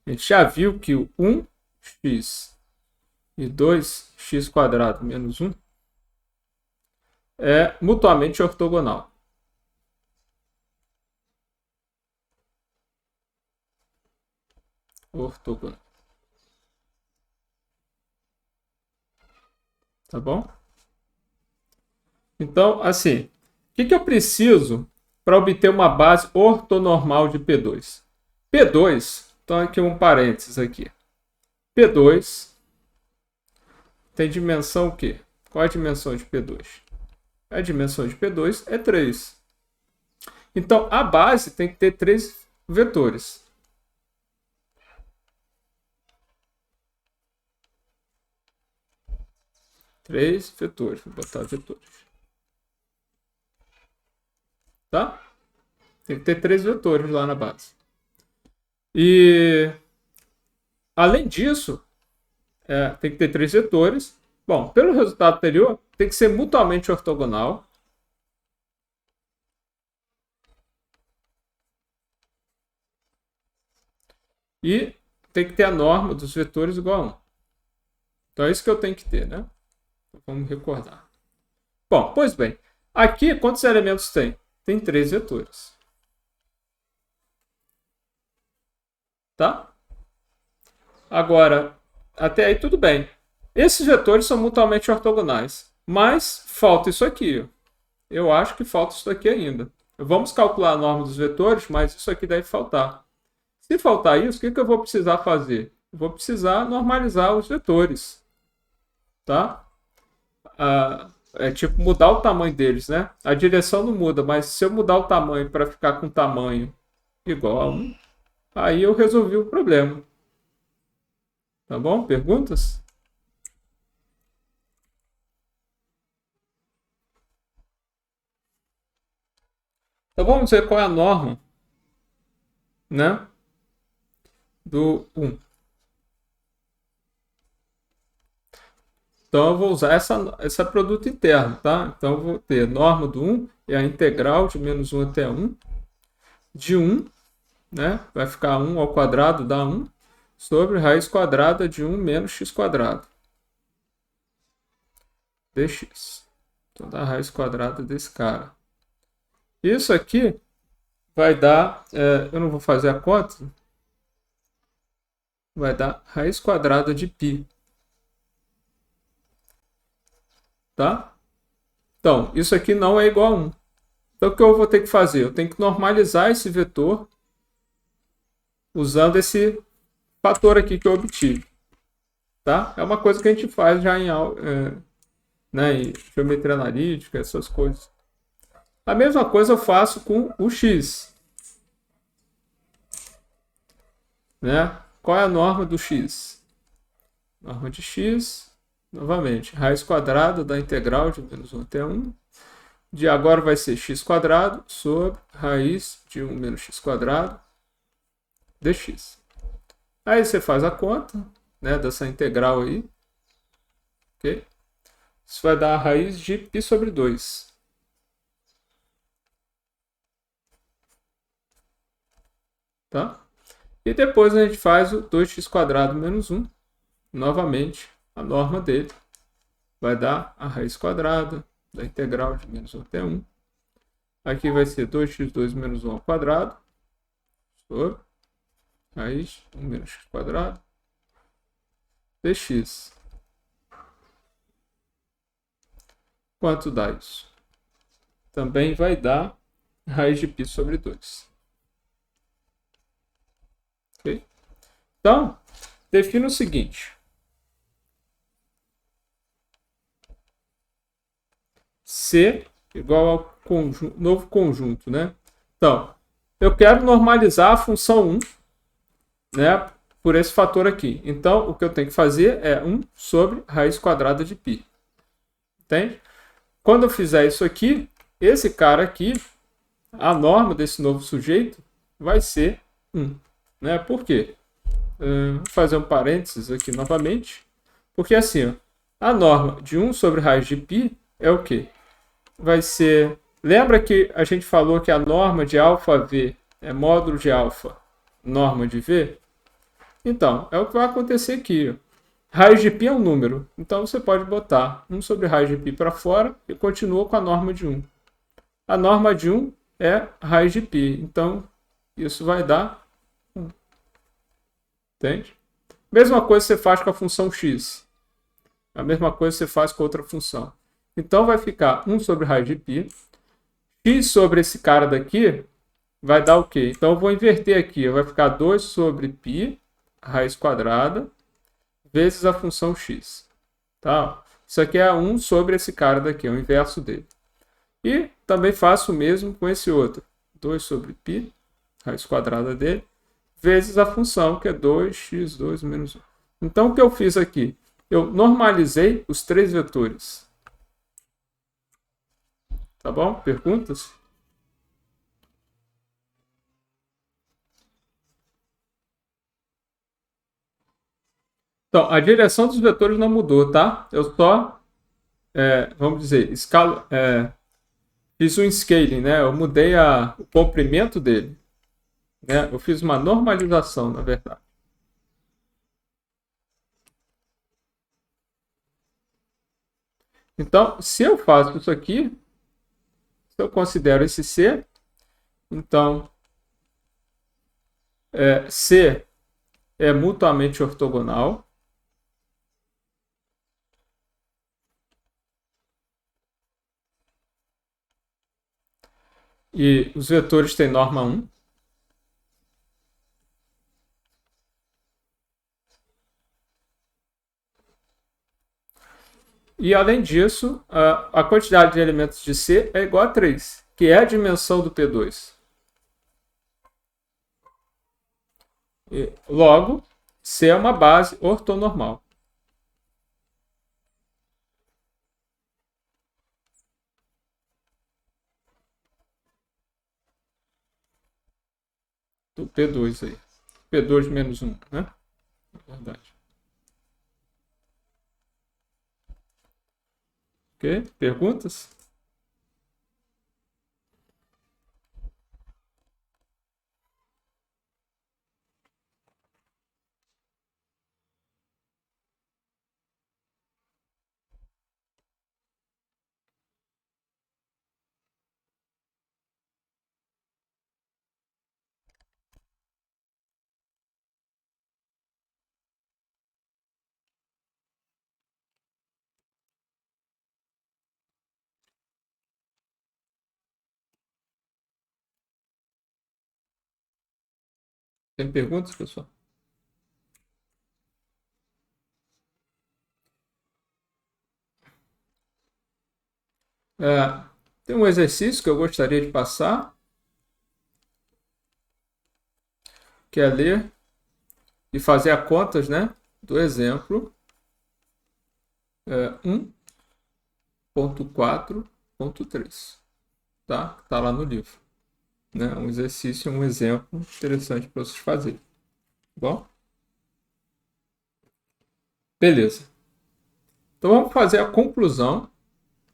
A gente já viu que o 1x e 2x² menos 1 é mutuamente ortogonal. Ortogonal. Tá bom? Então, assim, o que eu preciso para obter uma base ortonormal de P2? P2, então aqui um parênteses aqui. P2 tem dimensão o quê? Qual é a dimensão de P2? A dimensão de P2 é 3. Então, a base tem que ter 3 vetores. Três vetores. Vou botar vetores. Tá? Tem que ter 3 vetores lá na base. E, além disso, tem que ter 3 vetores. Bom, pelo resultado anterior, tem que ser mutuamente ortogonal. E tem que ter a norma dos vetores igual a 1. Então é isso que eu tenho que ter, né? Vamos recordar. Bom, pois bem. Aqui, quantos elementos tem? Tem 3 vetores. Tá? Agora, até aí tudo bem. Esses vetores são mutuamente ortogonais. Mas falta isso aqui. Eu acho que falta isso aqui ainda. Vamos calcular a norma dos vetores, mas isso aqui deve faltar. Se faltar isso, o que eu vou precisar fazer? Eu vou precisar normalizar os vetores. Tá? É tipo mudar o tamanho deles, né? A direção não muda, mas se eu mudar o tamanho para ficar com tamanho igual a 1, aí eu resolvi o problema. Tá bom? Perguntas? Então vamos ver qual é a norma, né, do 1. Então eu vou usar essa produto interno, tá? Então eu vou ter norma do 1 é a integral de menos 1 até 1 de 1, né? Vai ficar 1 ao quadrado dá 1 sobre raiz quadrada de 1 menos x². Dx. Então dá a raiz quadrada desse cara. Isso aqui vai dar, eu não vou fazer a conta, vai dar raiz quadrada de π. Tá? Então, isso aqui não é igual a 1. Então, o que eu vou ter que fazer? Eu tenho que normalizar esse vetor usando esse fator aqui que eu obtive. Tá? É uma coisa que a gente faz já em geometria analítica, essas coisas. A mesma coisa eu faço com o x. Né? Qual é a norma do x? Norma de x, novamente, raiz quadrada da integral de menos 1 até 1. De agora vai ser x² sobre raiz de 1 menos x² dx. Aí você faz a conta, né, dessa integral aí. Ok? Isso vai dar a raiz de π sobre 2. Tá? E depois a gente faz o 2x² menos 1. Novamente, a norma dele vai dar a raiz quadrada da integral de menos 1 até 1. Aqui vai ser 2x2 menos 1 ao quadrado sobre raiz de 1 menos x² dx. Quanto dá isso? Também vai dar raiz de π sobre 2. Ok? Então, defina o seguinte. C igual ao novo conjunto, né? Então, eu quero normalizar a função 1, né, por esse fator aqui. Então, o que eu tenho que fazer é 1 sobre raiz quadrada de π. Entende? Quando eu fizer isso aqui, esse cara aqui, a norma desse novo sujeito vai ser 1. Né? Por quê? Vou fazer um parênteses aqui novamente. Porque assim, ó, a norma de 1 sobre raiz de π é o quê? Vai ser... Lembra que a gente falou que a norma de αv é módulo de alfa, norma de v? Então, é o que vai acontecer aqui. Ó. Raiz de π é um número. Então, você pode botar 1 sobre raiz de π para fora e continua com a norma de 1. A norma de 1 é raiz de π. Então, isso vai dar 1. Entende? Mesma coisa você faz com a função x. A mesma coisa você faz com outra função. Então, vai ficar 1 sobre raiz de π. X sobre esse cara daqui vai dar o quê? Então, eu vou inverter aqui. Vai ficar 2 sobre π, raiz quadrada, vezes a função x. Tá? Isso aqui é 1 sobre esse cara daqui, é o inverso dele. E também faço o mesmo com esse outro. 2 sobre π, raiz quadrada dele, vezes a função, que é 2x2 menos 1. Então, o que eu fiz aqui? Eu normalizei os 3 vetores. Tá bom? Perguntas? Então, a direção dos vetores não mudou, tá? Eu só, vamos dizer, fiz um scaling, né? Eu mudei o comprimento dele. Né? Eu fiz uma normalização, na verdade. Então, se eu faço isso aqui, se eu considero esse C, então C é mutuamente ortogonal. E os vetores têm norma 1. E, além disso, a quantidade de elementos de C é igual a 3, que é a dimensão do P2. E, logo, C é uma base ortonormal. Do P2 aí. P2 menos 1, né? É verdade. Ok? Perguntas? Tem perguntas, pessoal? Tem um exercício que eu gostaria de passar, que é ler e fazer as contas, né, do exemplo 1.4.3, tá? Tá lá no livro, né? Um exercício, um exemplo interessante para vocês fazerem. Bom? Beleza. Então vamos fazer a conclusão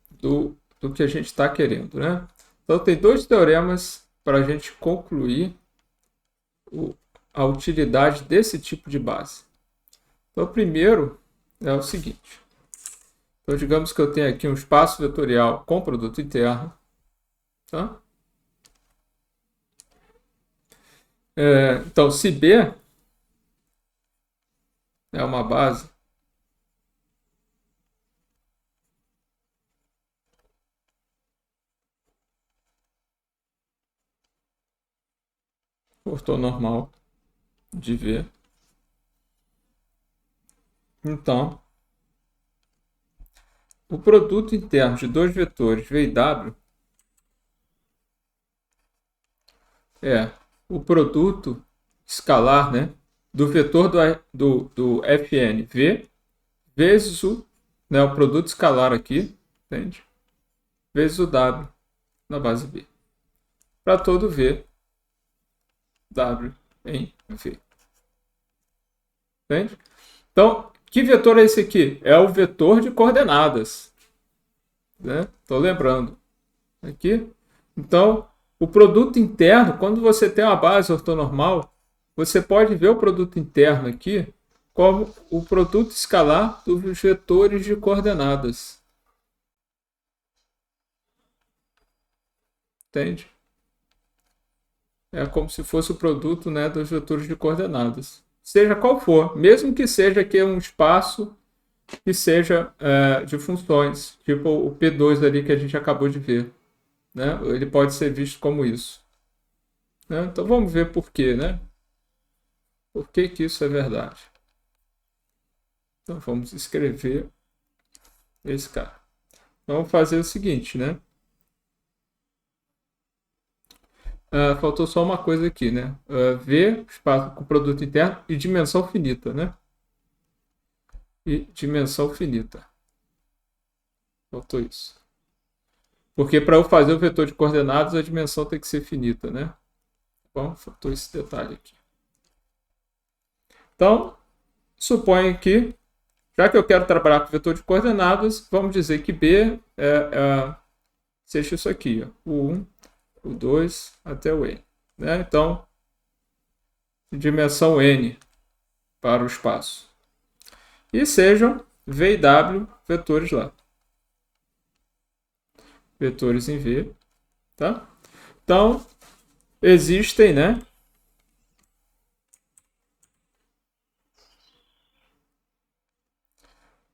do que a gente está querendo, né? Então tem 2 teoremas para a gente concluir a utilidade desse tipo de base. Então, o primeiro é o seguinte. Então, digamos que eu tenho aqui um espaço vetorial com produto interno. Tá? Então, se B é uma base ortonormal de V, então o produto interno de 2 vetores V e W é o produto escalar, né, do vetor do Fn V vezes o produto escalar aqui, entende? Vezes o W na base B. Para todo V, W em V. Entende? Então, Que vetor é esse aqui? É o vetor de coordenadas. Né? Estou lembrando. Aqui. Então, o produto interno, quando você tem uma base ortonormal, você pode ver o produto interno aqui como o produto escalar dos vetores de coordenadas. Entende? É como se fosse o produto, né, dos vetores de coordenadas. Seja qual for, mesmo que seja aqui um espaço que seja de funções, tipo o P2 ali que a gente acabou de ver. Né? Ele pode ser visto como isso. Né? Então vamos ver por quê, né? Por que que isso é verdade? Então vamos escrever esse cara. Então, vamos fazer o seguinte, né? Faltou só uma coisa aqui, né? V, espaço com produto interno e dimensão finita, né? E dimensão finita. Faltou isso. Porque para eu fazer o vetor de coordenadas, a dimensão tem que ser finita, né? Bom, faltou esse detalhe aqui. Então, suponho que, já que eu quero trabalhar com vetor de coordenadas, vamos dizer que B seja isso aqui, ó, o 1, o 2 até o N. Né? Então, dimensão N para o espaço. E sejam V e W vetores lá. Vetores em V. Tá? Então, existem, né?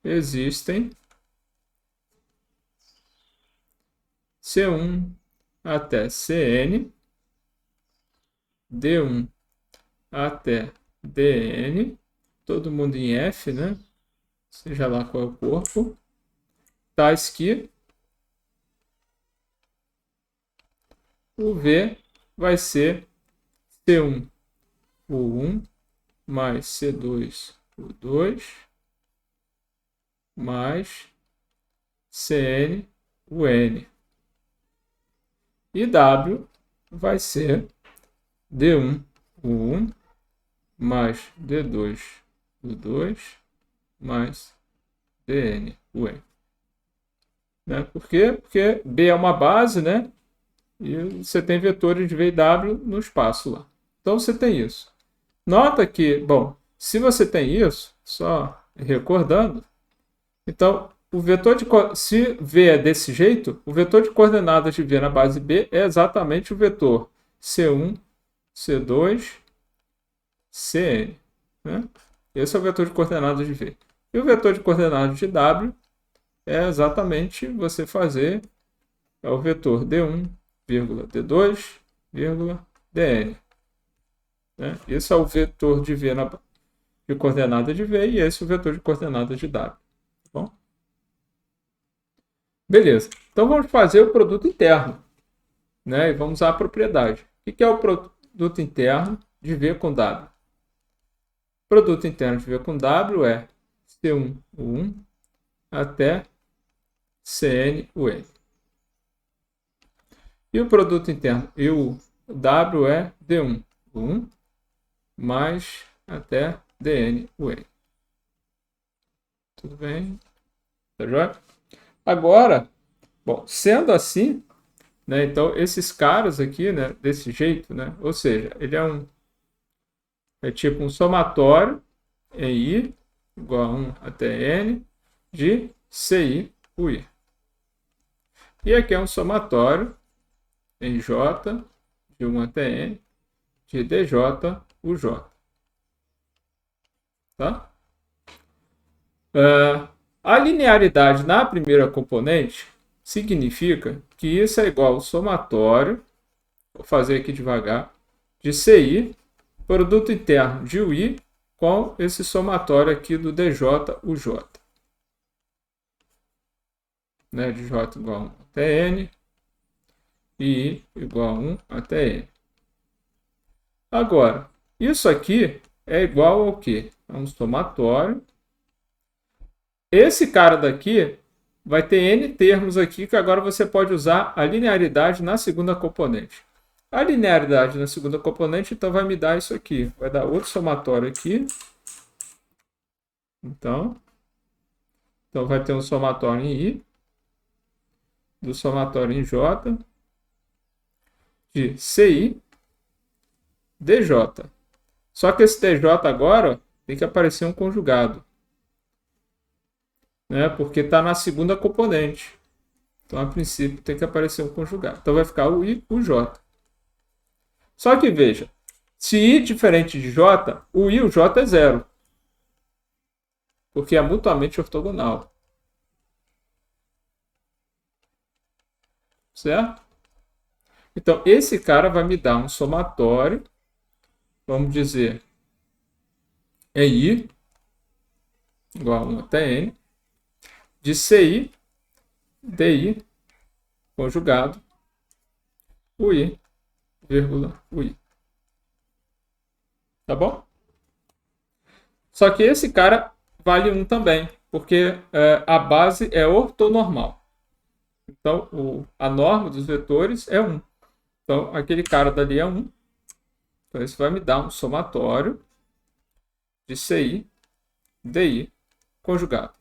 Existem C1 até Cn, D1 até Dn, todo mundo em F, né? Seja lá qual é o corpo, tais que o V vai ser C1, o 1, mais C2, o 2, mais Cn, o N. E W vai ser D1, o 1, mais D2, o 2, mais Dn, o N. Né? Por quê? Porque B é uma base, né? E você tem vetores de V e W no espaço lá. Então você tem isso. Nota que, bom, se você tem isso, só recordando, então o vetor de se V é desse jeito, o vetor de coordenadas de V na base B é exatamente o vetor C1, C2, Cn. Né? Esse é o vetor de coordenadas de V. E o vetor de coordenadas de W é exatamente você fazer o vetor D1, D2, Dn. Né? Esse é o vetor de V de coordenada de V e esse é o vetor de coordenadas de W. Tá bom? Beleza. Então vamos fazer o produto interno. Né? E vamos usar a propriedade. O que é o produto interno de V com W? O produto interno de V com W é C1, o 1, até Cn, o N. E o produto interno, e o W é D1, o 1, mais até Dn, o N. Tudo bem? Tá joia? Agora, bom, sendo assim, né, então esses caras aqui, né, desse jeito, né, ou seja, ele é tipo um somatório em I igual a 1 até N de Ci, o I. E aqui é um somatório em J de 1 até N de DJ, o J. Tá? A linearidade na primeira componente significa que isso é igual ao somatório, vou fazer aqui devagar, de Ci, produto interno de UI, com esse somatório aqui do DJ, o J. Né? DJ igual a 1 até N e I igual a 1 até N. Agora, isso aqui é igual ao quê? É um somatório. Esse cara daqui vai ter N termos aqui que agora você pode usar a linearidade na segunda componente. A linearidade na segunda componente, então, vai me dar isso aqui. Vai dar outro somatório aqui Então vai ter um somatório em I, do somatório em J, de CI, DJ. Só que esse DJ agora tem que aparecer um conjugado, né? Porque está na segunda componente. Então, a princípio, tem que aparecer um conjugado. Então, vai ficar o I, o J. Só que, veja, se I diferente de J, o I e o J é zero. Porque é mutuamente ortogonal. Certo? Então, esse cara vai me dar um somatório, vamos dizer, é I, igual a 1 até N, de CI, DI, conjugado, UI, vírgula, UI. Tá bom? Só que esse cara vale 1 também, porque a base é ortonormal. Então, a norma dos vetores é 1. Então, aquele cara dali é 1. Então, isso vai me dar um somatório de CI, DI, conjugado,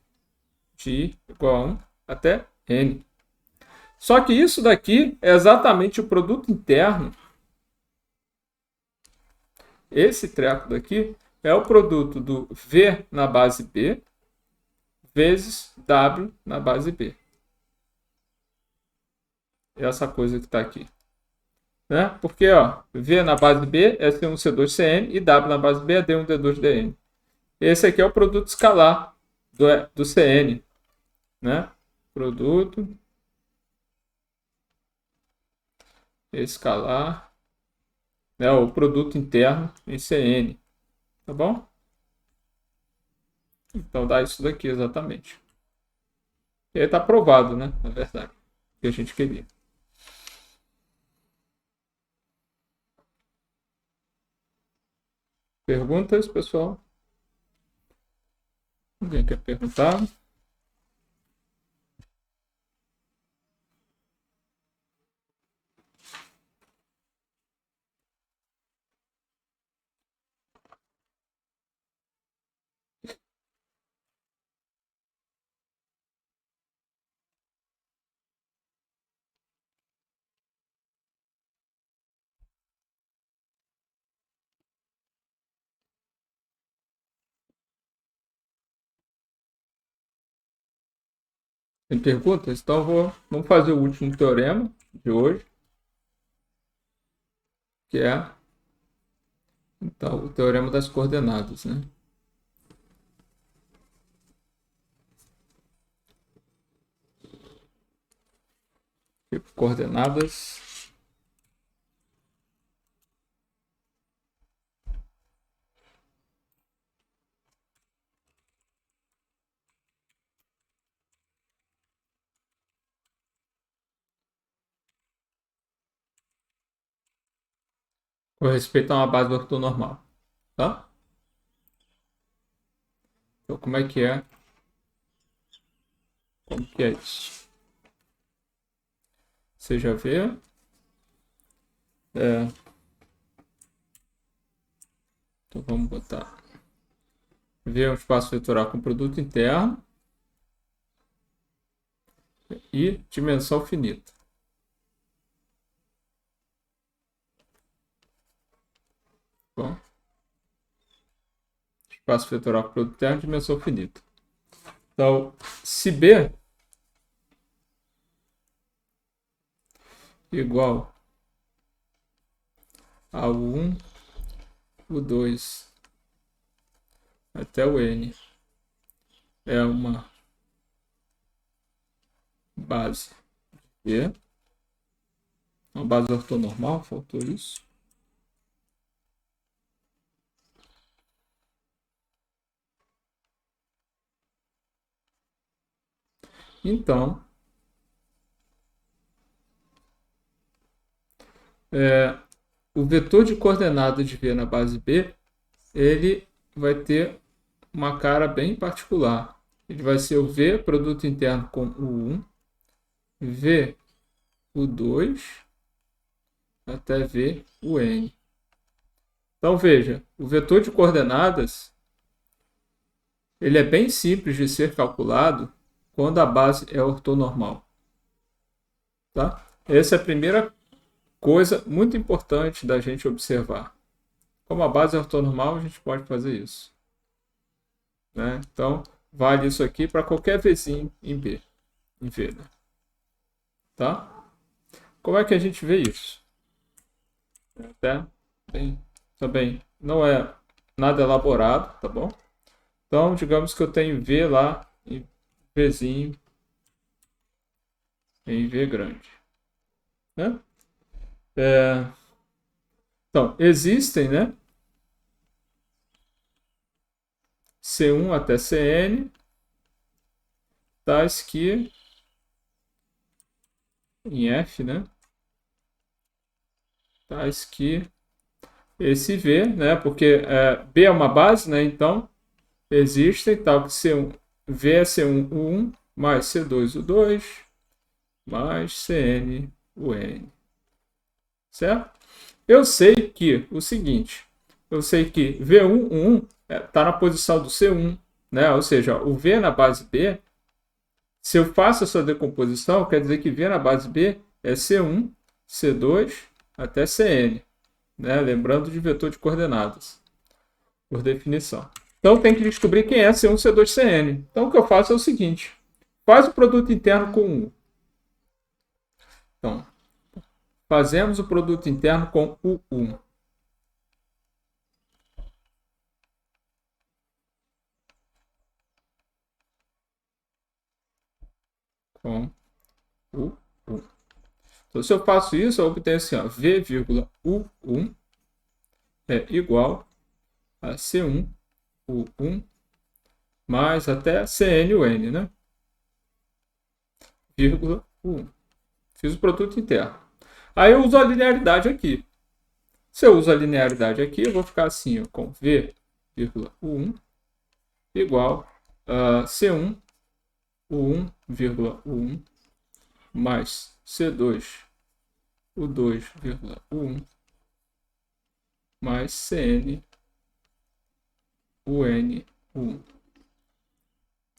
de I igual a 1 até N. Só que isso daqui é exatamente o produto interno. Esse treco daqui é o produto do V na base B vezes W na base B. Essa coisa que está aqui. Né? Porque ó, V na base B é C1C2CN e W na base B é D1D2DN. Esse aqui é o produto escalar do CN. Né? Produto escalar, né? O produto interno em CN. Tá bom? Então dá isso daqui exatamente. E aí está aprovado, né? Na verdade, o que a gente queria. Perguntas, pessoal? Alguém quer perguntar? Tem perguntas? Então vamos fazer o último teorema de hoje, que é então, o teorema das coordenadas, né? Tipo, coordenadas com respeito a uma base ortonormal, tá? Então, como é que é? Como que é isso? Você já vê? Então, vamos botar. V é um espaço vetoral com produto interno e dimensão finita. Bom, espaço vetoral com produto interno e dimensão finita. Então, se B igual ao 1, o 2 até o N é uma base B, uma base ortonormal, faltou isso. Então, o vetor de coordenada de V na base B, ele vai ter uma cara bem particular. Ele vai ser o V, produto interno com o 1, V, o 2, até V, o N. Então, veja, o vetor de coordenadas ele é bem simples de ser calculado quando a base é ortonormal. Tá? Essa é a primeira coisa muito importante da gente observar. Como a base é ortonormal, a gente pode fazer isso. Né? Então, vale isso aqui para qualquer vizinho em B, em V. Né? Tá? Como é que a gente vê isso? Também não é nada elaborado, tá bom? Então, digamos que eu tenho V lá em Vzinho em V grande. Né? Então, existem, né? C1 até Cn, tais que em F, né? Tais que esse V, né? Porque B é uma base, né? Então, existem tal que C1, V é C1, U1, mais C2, U2, mais Cn, UN. Certo? Eu sei que o seguinte, eu sei que V1, U1 está na posição do C1, né? Ou seja, o V na base B, se eu faço essa decomposição, quer dizer que V na base B é C1, C2 até Cn, né? Lembrando de vetor de coordenadas, por definição. Então, tem que descobrir quem é C1, C2, Cn. Então, o que eu faço é o seguinte, faz o produto interno com 1. Então, fazemos o produto interno com o 1. Com o 1. Então, se eu faço isso, eu obtenho assim, ó, V,U1 é igual a C1, U1, mais até CN-UN, né? Vírgula U1. Fiz o produto interno. Aí eu uso a linearidade aqui. Se eu uso a linearidade aqui, eu vou ficar assim, ó, com V,U1 igual a C1, U1, U1, mais C2, U2, U1, mais CN, UN1.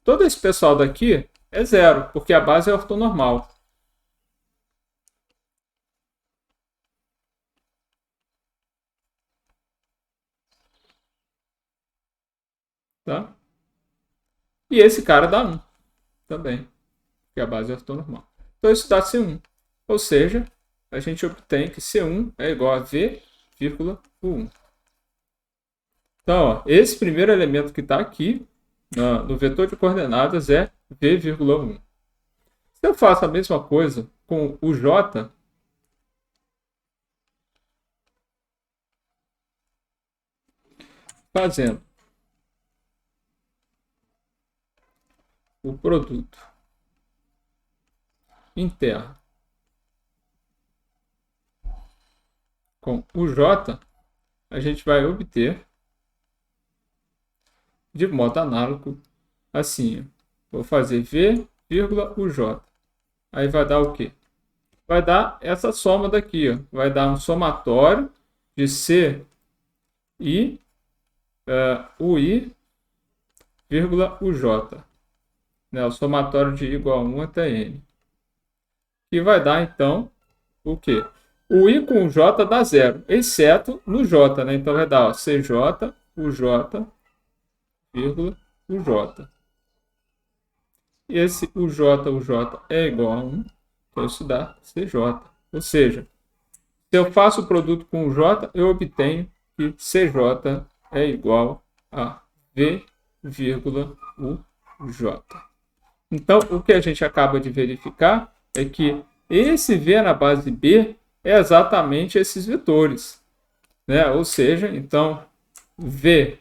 Todo esse pessoal daqui é zero, porque a base é ortonormal. Tá? E esse cara dá 1 também, porque a base é ortonormal. Então isso dá C1. Ou seja, a gente obtém que C1 é igual a V,U1. Então, ó, esse primeiro elemento que está aqui no vetor de coordenadas é V,1. Se eu faço a mesma coisa com o J, fazendo o produto interno com o J, a gente vai obter de modo análogo assim. Vou fazer V, o J. Aí vai dar o quê? Vai dar essa soma daqui. Ó. Vai dar um somatório de C I, UI, o J. Né? O somatório de I igual a 1 até N. Que vai dar, então, o quê? O I com o J dá zero, exceto no J. Né? Então vai dar ó, CJ, o J, o J. E esse o J é igual a 1, então isso dá CJ. Ou seja, se eu faço o produto com o J, eu obtenho que CJ é igual a V, o J. Então, o que a gente acaba de verificar é que esse V na base B é exatamente esses vetores. Né? Ou seja, então, V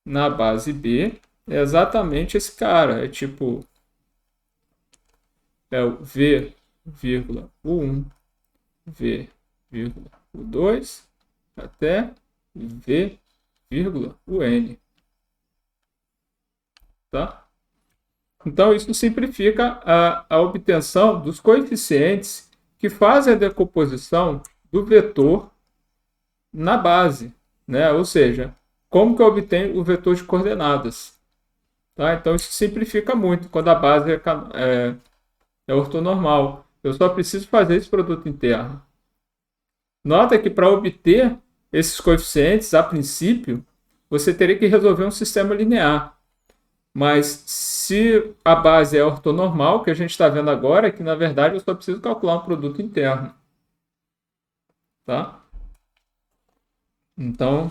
na base B é exatamente esse cara. É tipo, é o V,U1, V,U2 até V,UN. Tá? Então, isso simplifica a obtenção dos coeficientes que fazem a decomposição do vetor na base. Né? Ou seja, como que eu obtenho o vetor de coordenadas? Tá? Então, isso simplifica muito quando a base é ortonormal. Eu só preciso fazer esse produto interno. Nota que para obter esses coeficientes, a princípio, você teria que resolver um sistema linear. Mas se a base é ortonormal, o que a gente está vendo agora é que, na verdade, eu só preciso calcular um produto interno. Tá? Então,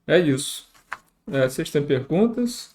é isso. Vocês têm perguntas?